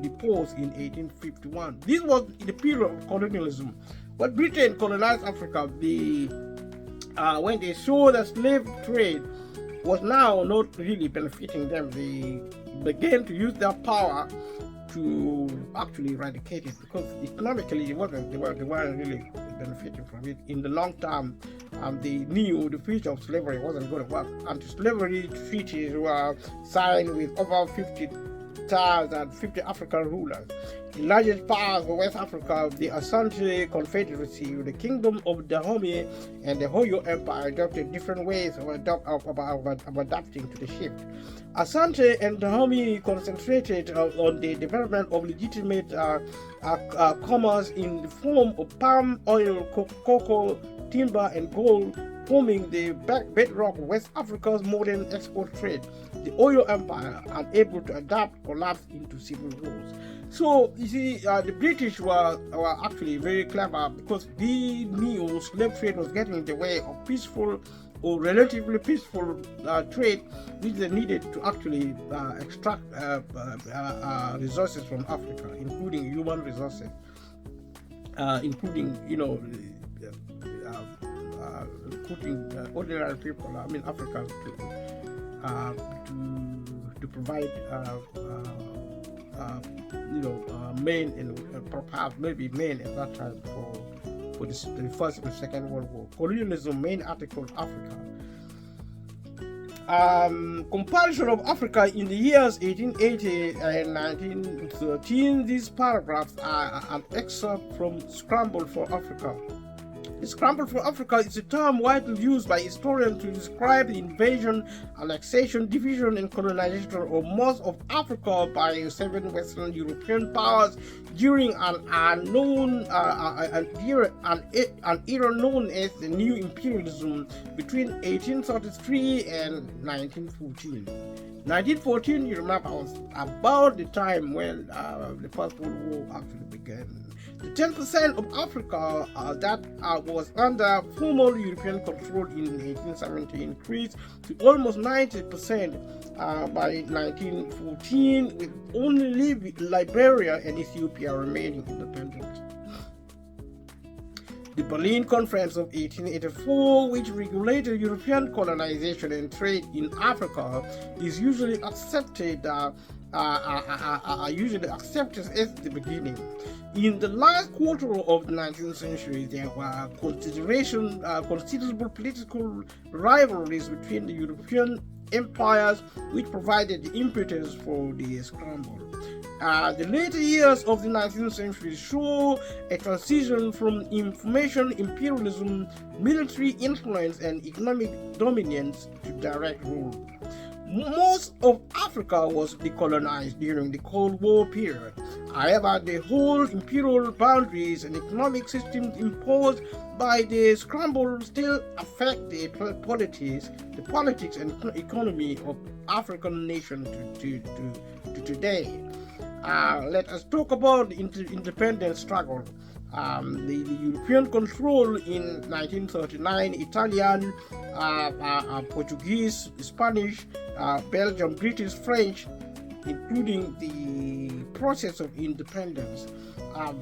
deposed in 1851. This was the period of colonialism. When Britain colonized Africa, when they saw that slave trade was now not really benefiting them, they began to use their power to actually eradicate it, because economically they weren't really benefiting from it. In the long term, they knew the future of slavery wasn't going to work. Anti-slavery treaties were signed with over 50 African rulers. The largest powers of West Africa, the Asante Confederacy, the Kingdom of Dahomey, and the Oyo Empire adopted different ways of adapting to the shift. Asante and Dahomey concentrated on the development of legitimate commerce in the form of palm oil, cocoa, timber, and gold, forming the bedrock of West Africa's modern export trade. The Oyo Empire, unable to adapt, collapsed into civil wars. So you see, the British were actually very clever, because the new slave trade was getting in the way of peaceful or relatively peaceful trade, which they needed to actually extract resources from Africa, including human resources, including recruiting ordinary people, Africans, to provide men and perhaps maybe men at that time for the First and Second World War. Colonialism, main article, Africa. Comparison of Africa in the years 1880 and 1913. These paragraphs are an excerpt from Scramble for Africa. The Scramble for Africa is a term widely used by historians to describe the invasion, annexation, division, and colonization of most of Africa by 7 Western European powers during an era known as the New Imperialism between 1833 and 1914. 1914, you remember, was about the time when the First World War actually began. The 10% of Africa that was under formal European control in 1870 increased to almost 90% by 1914, with only Liberia and Ethiopia remaining independent. The Berlin Conference of 1884, which regulated European colonization and trade in Africa, is usually accepted as the beginning. In the last quarter of the 19th century, there were considerable political rivalries between the European empires, which provided the impetus for the scramble. The later years of the 19th century show a transition from information imperialism, military influence, and economic dominance to direct rule. Most of Africa was decolonized during the Cold War period. However, the whole imperial boundaries and economic systems imposed by the scramble still affect the politics and economy of African nations to today. Let us talk about the independence struggle. The European control in 1939, Italian, Portuguese, Spanish, Belgian, British, French, including the process of independence.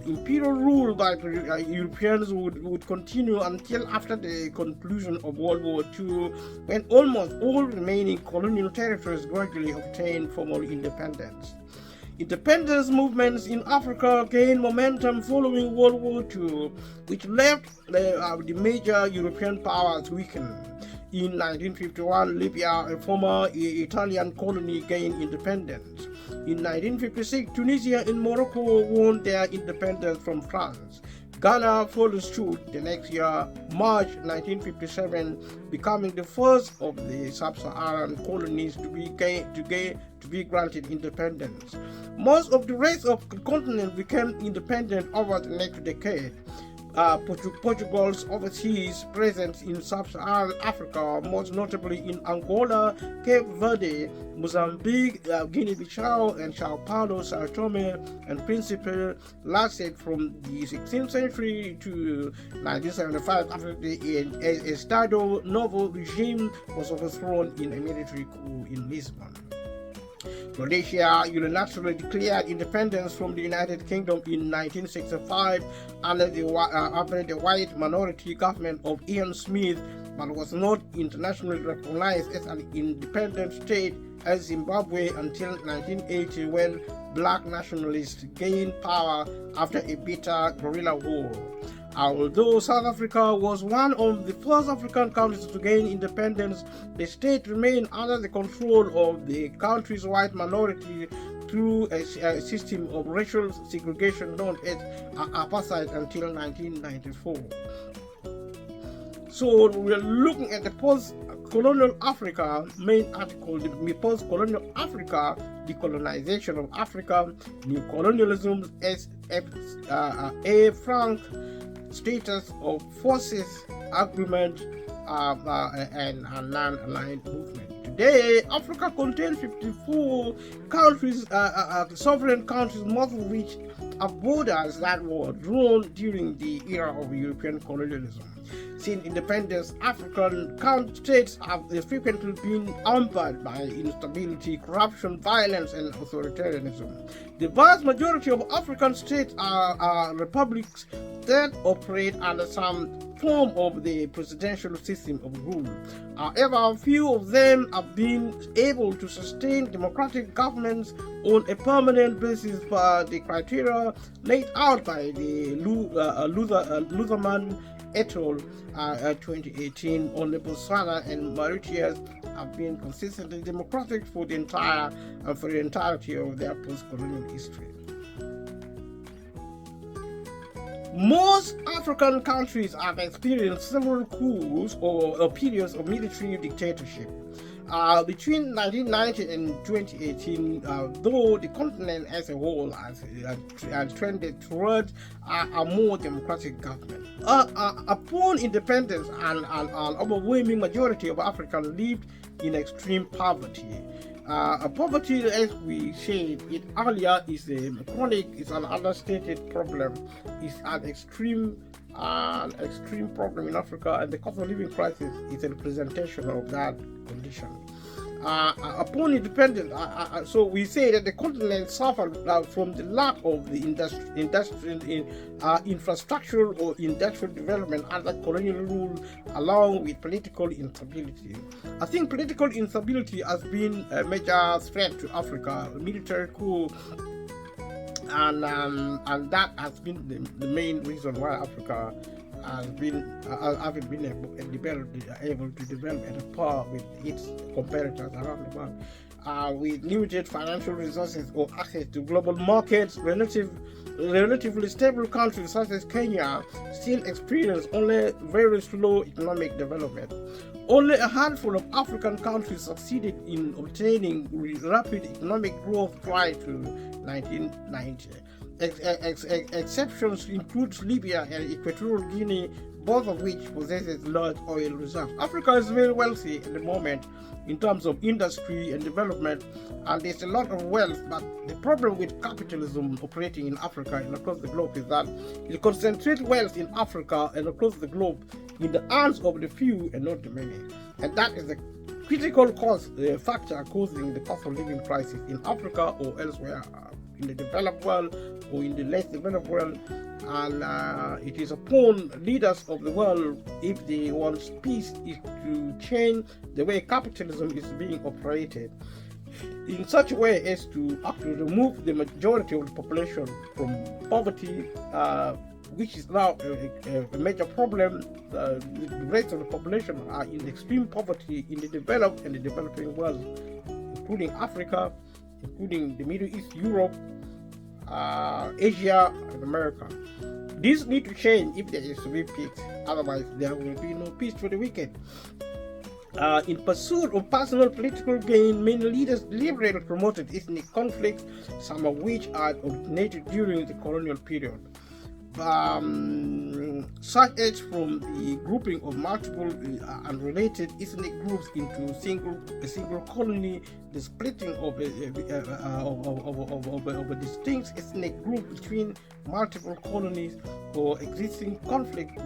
Imperial rule by Europeans would continue until after the conclusion of World War II, when almost all remaining colonial territories gradually obtained formal independence. Independence movements in Africa gained momentum following World War II, which left the major European powers weakened. In 1951, Libya, a former Italian colony, gained independence. In 1956, Tunisia and Morocco won their independence from France. Ghana followed suit the next year, March 1957, becoming the first of the sub-Saharan colonies to be granted independence. Most of the rest of the continent became independent over the next decade. Portugal's overseas presence in sub-Saharan Africa, most notably in Angola, Cape Verde, Mozambique, Guinea-Bissau, and Sao Paulo, Sao Tome and Principe, lasted from the 16th century to 1975 after the Estado Novo regime was overthrown in a military coup in Lisbon. Rhodesia unilaterally declared independence from the United Kingdom in 1965 under the white minority government of Ian Smith, but was not internationally recognized as an independent state as Zimbabwe until 1980, when black nationalists gained power after a bitter guerrilla war. Although South Africa was one of the first African countries to gain independence, the state remained under the control of the country's white minority through a system of racial segregation known as apartheid until 1994. So we're looking at the post-colonial Africa main article, the post-colonial Africa, decolonization of Africa, new colonialism, A. Frank, status of forces, agreement, and a non-aligned movement. Today, Africa contains 54 countries, sovereign countries, most of which have borders that were drawn during the era of European colonialism. Since independence, African states have frequently been hampered by instability, corruption, violence, and authoritarianism. The vast majority of African states are republics that operate under some form of the presidential system of rule. However, few of them have been able to sustain democratic governments on a permanent basis by the criteria laid out by the Lutherman et al. 2018. Only Botswana and Mauritius have been consistently democratic for the entirety of their post-colonial history. Most African countries have experienced several coups or periods of military dictatorship. Between 1990 and 2018, though the continent as a whole has trended towards a more democratic government. Upon independence, an overwhelming majority of Africans lived in extreme poverty. Poverty, as we said it earlier, is a chronic, is an understated problem, is an extreme problem in Africa, and the cost of living crisis is a representation of that condition. Upon independence, so we say that the continent suffered from the lack of the infrastructural or industrial development under colonial rule, along with political instability. I think political instability has been a major threat to Africa. Military coup, and that has been the main reason why Africa haven't been able to develop at a par with its competitors around the world. With limited financial resources or access to global markets, relatively stable countries such as Kenya still experience only very slow economic development. Only a handful of African countries succeeded in obtaining rapid economic growth prior to 1990. Exceptions include Libya and Equatorial Guinea, both of which possesses large oil reserves. Africa is very wealthy at the moment in terms of industry and development, and there's a lot of wealth, but the problem with capitalism operating in Africa and across the globe is that it concentrates wealth in Africa and across the globe in the hands of the few and not the many. And that is the critical factor causing the cost of living crisis in Africa or elsewhere in the developed world or in the less developed world. And it is upon leaders of the world, if they want peace, is to change the way capitalism is being operated in such a way as to actually remove the majority of the population from poverty, which is now a major problem. The rest of the population are in extreme poverty in the developed and the developing world, including Africa, including the Middle East, Europe, Asia, and America. These need to change if there is to be peace. Otherwise, there will be no peace for the wicked. In pursuit of personal political gain, many leaders deliberately promoted ethnic conflicts, some of which are originated during the colonial period. Such as from the grouping of multiple unrelated ethnic groups into a single colony, the splitting of a distinct ethnic group between multiple colonies, or existing conflict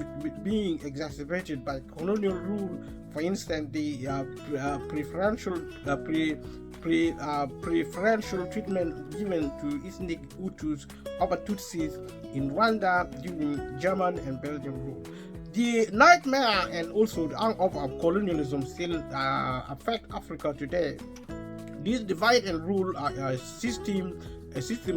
being exacerbated by colonial rule. For instance, the preferential treatment given to ethnic Hutus over Tutsis in Rwanda during German and Belgian rule. The nightmare and also the hangover of colonialism still affect Africa today. This divide and rule system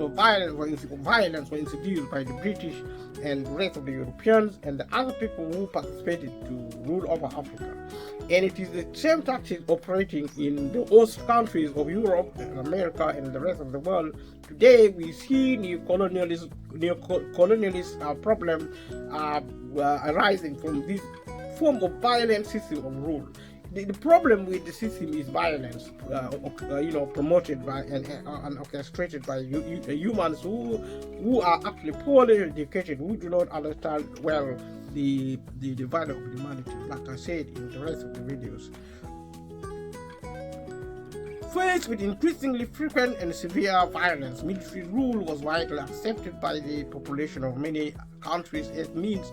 of violence was introduced by the British and the rest of the Europeans and the other people who participated to rule over Africa. And it is the same tactics operating in the host countries of Europe and America and the rest of the world. Today we see neo-colonialist problem arising from this form of violent system of rule. The problem with the system is violence, promoted by and orchestrated by humans who are actually poorly educated, who do not understand well the value of humanity, like I said in the rest of the videos. Faced with increasingly frequent and severe violence, military rule was widely accepted by the population of many countries as means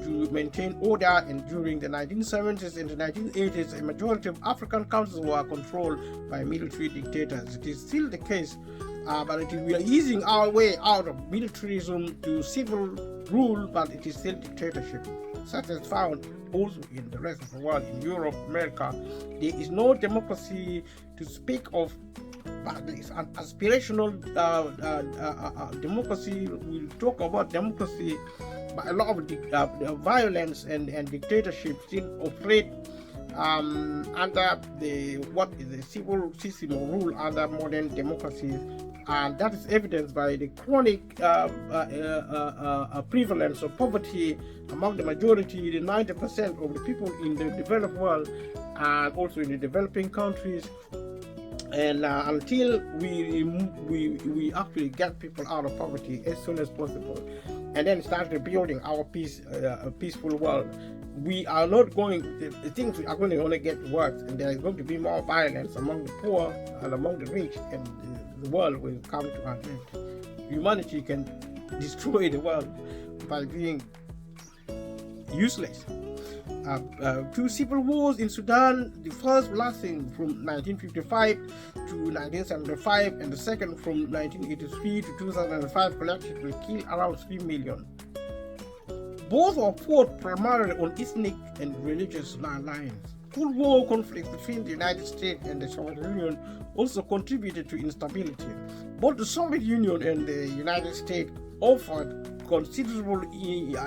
to maintain order, and during the 1970s and the 1980s, a majority of African countries were controlled by military dictators. It is still the case, but we are easing our way out of militarism to civil rule, but it is still dictatorship, such as found also in the rest of the world, in Europe, America. There is no democracy to speak of, but there is an aspirational democracy. We'll talk about democracy, but a lot of violence and dictatorship still operate under what is the civil system of rule under modern democracies, and that is evidenced by the chronic prevalence of poverty among the majority, the 90% of the people in the developed world and also in the developing countries. And until we actually get people out of poverty as soon as possible, and then start rebuilding our peaceful world, we are not going, the things are going to only get worse, and there is going to be more violence among the poor and among the rich, and the world will come to an end. Humanity can destroy the world by being useless. Two civil wars in Sudan, the first lasting from 1955 to 1975, and the second from 1983 to 2005, collectively killed around 3 million. Both were fought primarily on ethnic and religious lines. Cold War conflicts between the United States and the Soviet Union also contributed to instability. Both the Soviet Union and the United States offered considerable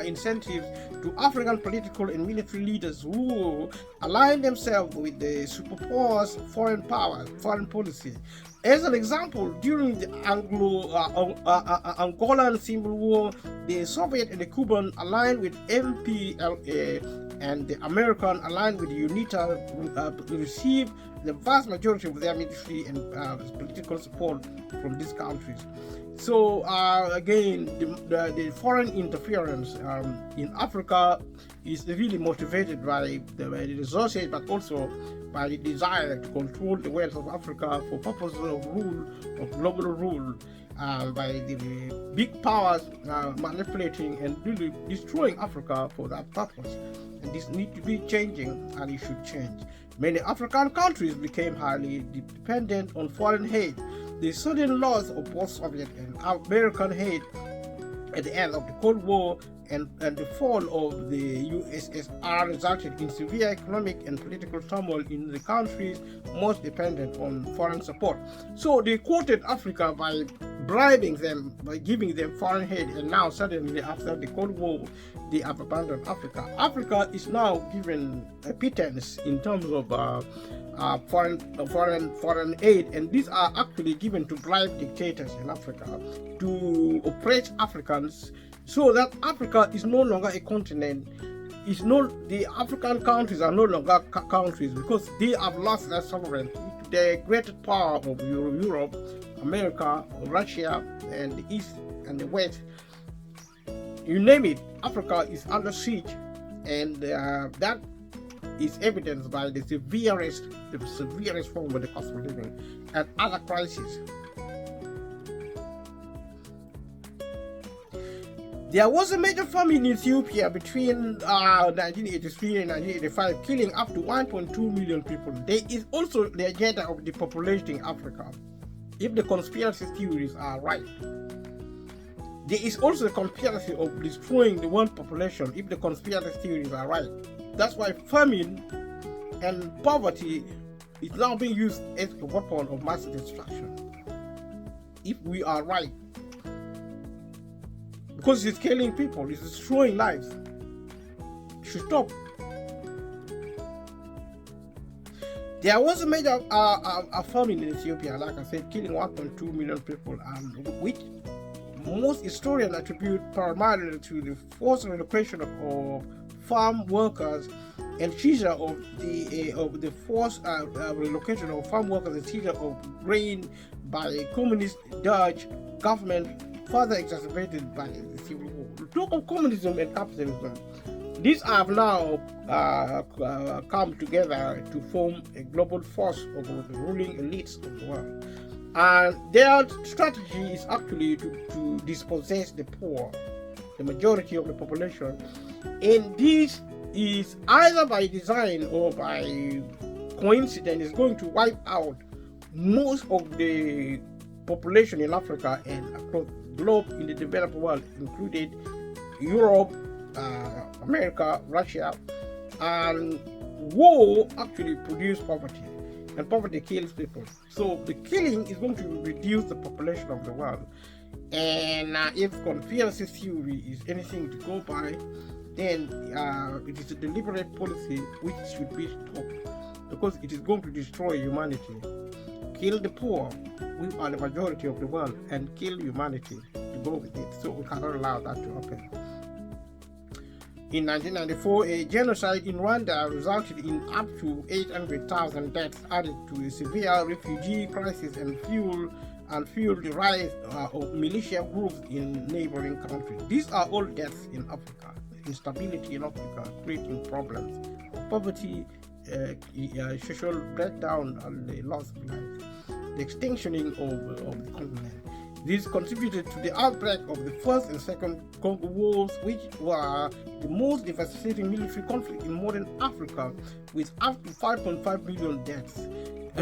incentives to African political and military leaders who aligned themselves with the superpowers' foreign policy. As an example, during the Angolan Civil War, the Soviet and the Cuban aligned with MPLA, and the American aligned with UNITA received the vast majority of their military and political support from these countries. So again, the foreign interference in Africa is really motivated by the resources, but also by the desire to control the wealth of Africa for purposes of rule, of global rule, by the big powers manipulating and really destroying Africa for that purpose. And this needs to be changing, and it should change. Many African countries became highly dependent on foreign aid. The sudden loss of both Soviet and American aid at the end of the Cold War and the fall of the USSR resulted in severe economic and political turmoil in the countries most dependent on foreign support. So they quoted Africa by bribing them, by giving them foreign aid, and now suddenly after the Cold War they have abandoned Africa. Africa is now given a pittance in terms of foreign aid, and these are actually given to bribe dictators in Africa to oppress Africans, so that Africa is no longer a continent. The African countries are no longer countries because they have lost their sovereignty. The greatest power of Europe, America, Russia, and the East and the West, you name it, Africa is under siege, and that is evidenced by the severest form of the cost of living and other crises. There was a major famine in Ethiopia between 1983 and 1985, killing up to 1.2 million people. There is also the agenda of depopulating Africa, if the conspiracy theories are right. There is also a conspiracy of destroying the world population, if the conspiracy theories are right. That's why famine and poverty is now being used as a weapon of mass destruction, if we are right. Because it's killing people, it's destroying lives. It should stop. There was a major famine in Ethiopia, like I said, killing 1.2 million people, which most historians attribute primarily to the forced relocation of farm workers and seizure of the forced relocation of farm workers and seizure of grain by a communist Dutch government, further exacerbated by the Civil War. Talk of communism and capitalism. These have now come together to form a global force of the ruling elites of the world. And their strategy is actually to dispossess the poor, the majority of the population. And this is either by design or by coincidence is going to wipe out most of the population in Africa and across the globe in the developed world, including Europe, America, Russia. And war actually produces poverty, and poverty kills people. So the killing is going to reduce the population of the world. And if conspiracy theory is anything to go by, then it is a deliberate policy which should be stopped, because it is going to destroy humanity. Kill the poor, we are the majority of the world, and kill humanity to go with it. So we cannot allow that to happen. In 1994, a genocide in Rwanda resulted in up to 800,000 deaths, added to a severe refugee crisis and fueled the rise of militia groups in neighboring countries. These are all deaths in Africa. instability in Africa, creating problems, poverty, social breakdown, and the loss of life, the extinctioning of the continent. This contributed to the outbreak of the First and Second Congo Wars, which were the most devastating military conflict in modern Africa, with up to 5.5 million deaths,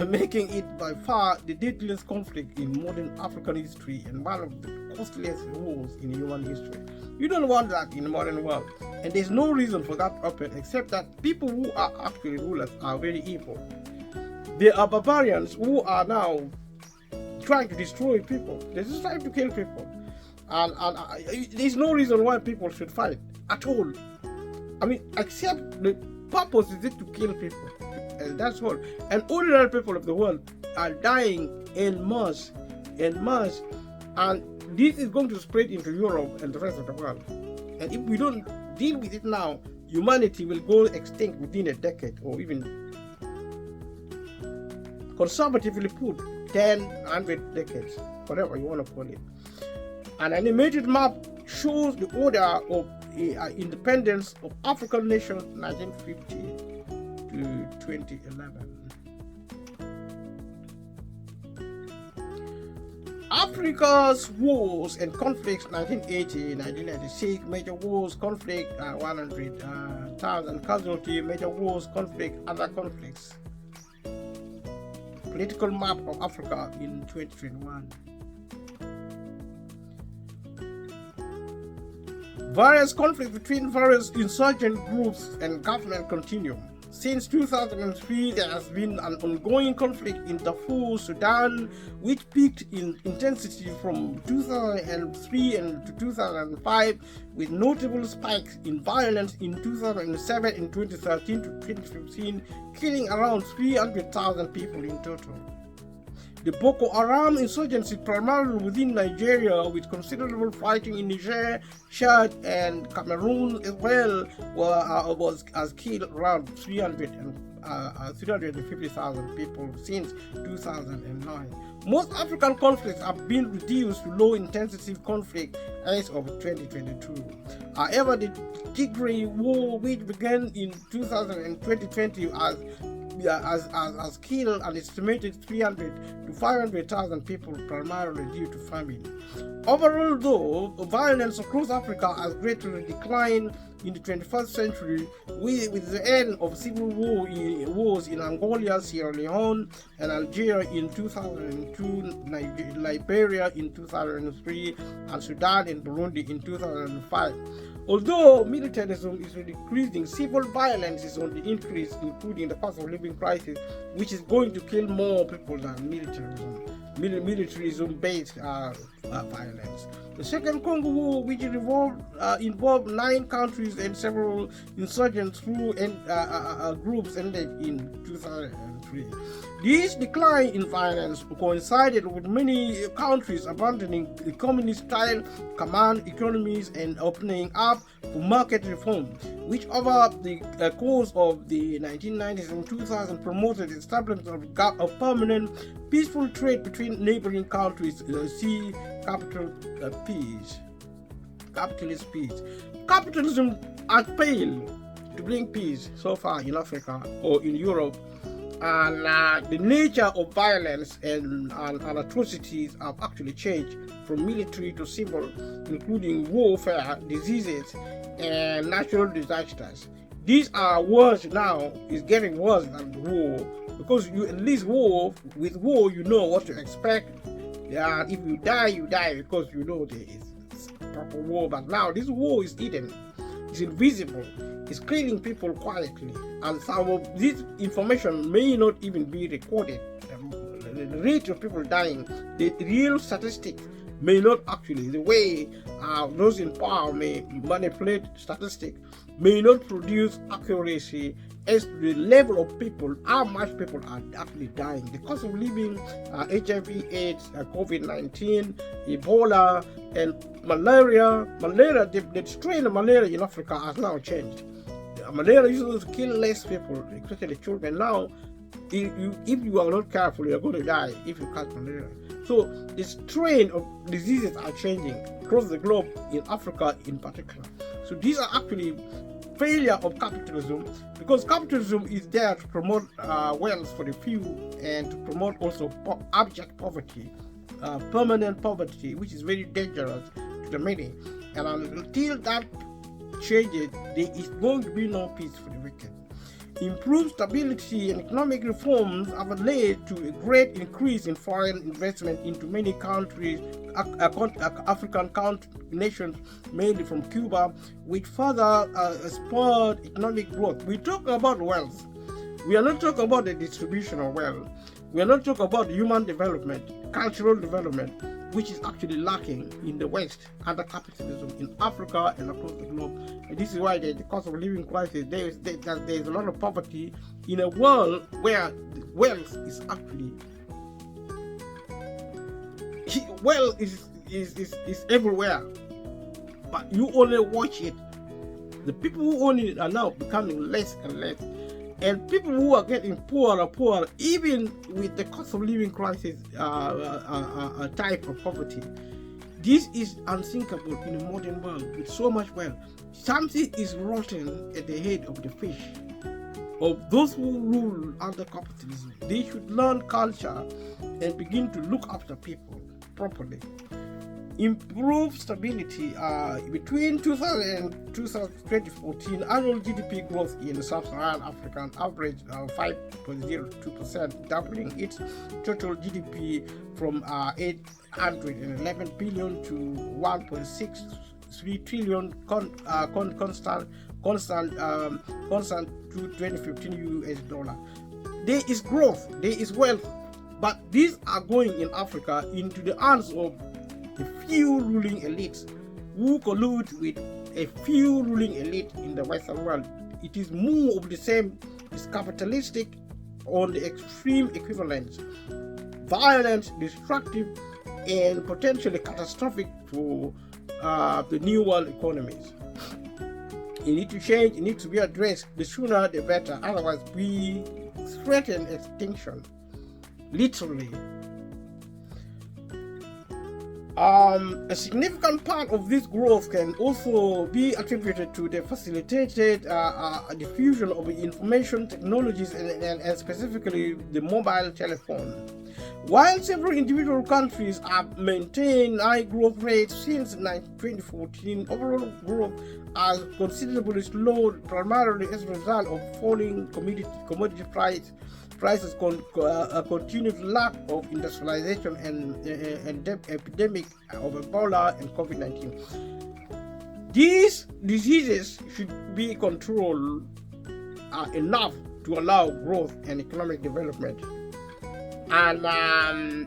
making it by far the deadliest conflict in modern African history and one of the costliest wars in human history. You don't want that in the modern world, and there's no reason for that to happen except that people who are actually rulers are very evil. They are barbarians who are now trying to destroy people. They're just trying to kill people, and there's no reason why people should fight at all. I mean, except the purpose is it to kill people, and that's all. And ordinary people of the world are dying en masse, and this is going to spread into Europe and the rest of the world. And if we don't deal with it now, humanity will go extinct within a decade, or even conservatively put 10, 100 decades, whatever you want to call it. An animated map shows the order of independence of African nations 1950 to 2011. Africa's wars and conflicts 1980, 1996, major wars, conflict, 100,000 casualty, major wars, conflict, other conflicts. Political map of Africa in 2021. Various conflicts between various insurgent groups and government continue. Since 2003, there has been an ongoing conflict in Darfur, Sudan, which peaked in intensity from 2003 and to 2005, with notable spikes in violence in 2007 and 2013 to 2015, killing around 300,000 people in total. The Boko Haram insurgency, primarily within Nigeria, with considerable fighting in Niger, Chad, and Cameroon as well, has killed around 350,000 people since 2009. Most African conflicts have been reduced to low-intensity conflict as of 2022. However, the Tigray War, which began in 2020, has killed an estimated 300 to 500,000 people, primarily due to famine. Overall, though, violence across Africa has greatly declined in the 21st century, with the end of civil wars in Angola, Sierra Leone, and Algeria in 2002, Liberia in 2003, and Sudan and Burundi in 2005. Although militarism is decreasing, civil violence is on the increase, including the cost of living crisis, which is going to kill more people than militarism-based violence. The Second Congo War, which involved 9 countries and several insurgents groups, ended in 2003. This decline in violence coincided with many countries abandoning the communist-style command economies and opening up for market reform, which over the course of the 1990s and 2000s promoted the establishment of permanent peaceful trade between neighboring countries. See capitalist peace. Capitalism has failed to bring peace so far in Africa or in Europe, and the nature of violence and atrocities have actually changed from military to civil, including warfare, diseases, and natural disasters. These are worse now. It's getting worse than war, because at least with war you know what to expect. If you die because you know there is proper war. But now this war is hidden, it's invisible, it's killing people quietly, and some of this information may not even be recorded. The rate of people dying, the real statistics may not actually, the way those in power may manipulate statistics, may not produce accuracy as to the level of people, how much people are actually dying. The cost of living, HIV, AIDS, COVID-19, Ebola, and malaria. The strain of malaria in Africa has now changed. Malaria used to kill less people, especially children. Now, if you are not careful, you are going to die if you catch malaria. So the strain of diseases are changing across the globe, in Africa in particular. So these are actually failure of capitalism, because capitalism is there to promote wealth for the few and to promote also abject poverty, permanent poverty, which is very dangerous to the many. And until that changes, there is going to be no peace for the wicked. Improved stability and economic reforms have led to a great increase in foreign investment into many countries, African nations, mainly from Cuba, which further spurred economic growth. We talk about wealth. We are not talking about the distribution of wealth. We are not talking about human development, cultural development, which is actually lacking in the West under capitalism, in Africa and across the globe. And this is why the cost of living crisis, there is a lot of poverty in a world where wealth is actually, wealth is everywhere, but you only watch it. The people who own it are now becoming less and less. And people who are getting poorer and poorer, even with the cost of living crisis type of poverty. This is unthinkable in a modern world with so much wealth. Something is rotten at the head of the fish, of those who rule under capitalism. They should learn culture and begin to look after people properly. Improve stability. Between 2000 and 2014, annual GDP growth in sub-Saharan Africa averaged 5.02%, doubling its total GDP from 811 billion to 1.63 trillion constant to 2015 US dollar. There is growth, there is wealth, but these are going in Africa into the hands of a few ruling elites who collude with a few ruling elite in the Western world. It is more of the same. It's capitalistic on the extreme equivalence, violent, destructive, and potentially catastrophic for the new world economies. It needs to change, it needs to be addressed. The sooner the better, otherwise we threaten extinction, literally. A significant part of this growth can also be attributed to the facilitated diffusion of information technologies and specifically the mobile telephone. While several individual countries have maintained high growth rates since 2014, overall growth has considerably slowed, primarily as a result of falling commodity prices, continued lack of industrialization, and epidemic of Ebola and COVID-19. These diseases should be controlled enough to allow growth and economic development, and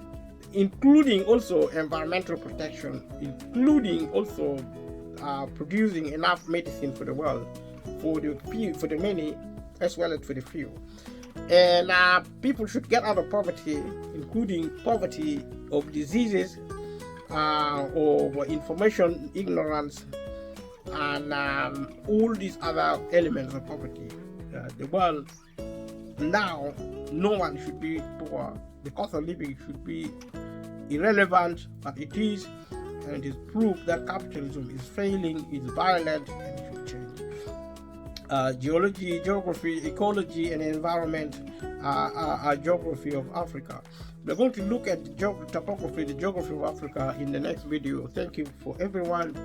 including also environmental protection, including also producing enough medicine for the world, for the many as well as for the few. And people should get out of poverty, including poverty of diseases, or information ignorance, and all these other elements of poverty. The world now, no one should be poor. The cost of living should be irrelevant, but it is, and it is proof that capitalism is failing, is violent, and it should change. Geology, geography, ecology, and environment geography of Africa. We're going to look at the topography, the geography of Africa in the next video. Thank you to everyone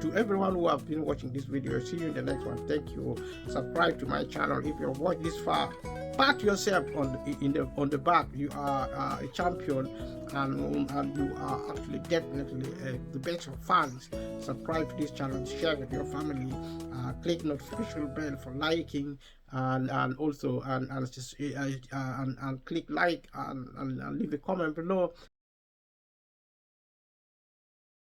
who have been watching this video. See you in the next one. Thank you. Subscribe to my channel if you have watched this far. Pat yourself on the back. You are a champion, and you are actually definitely the best of fans. Subscribe to this channel, share with your family, click notification bell for liking, and also and click like and leave a comment below.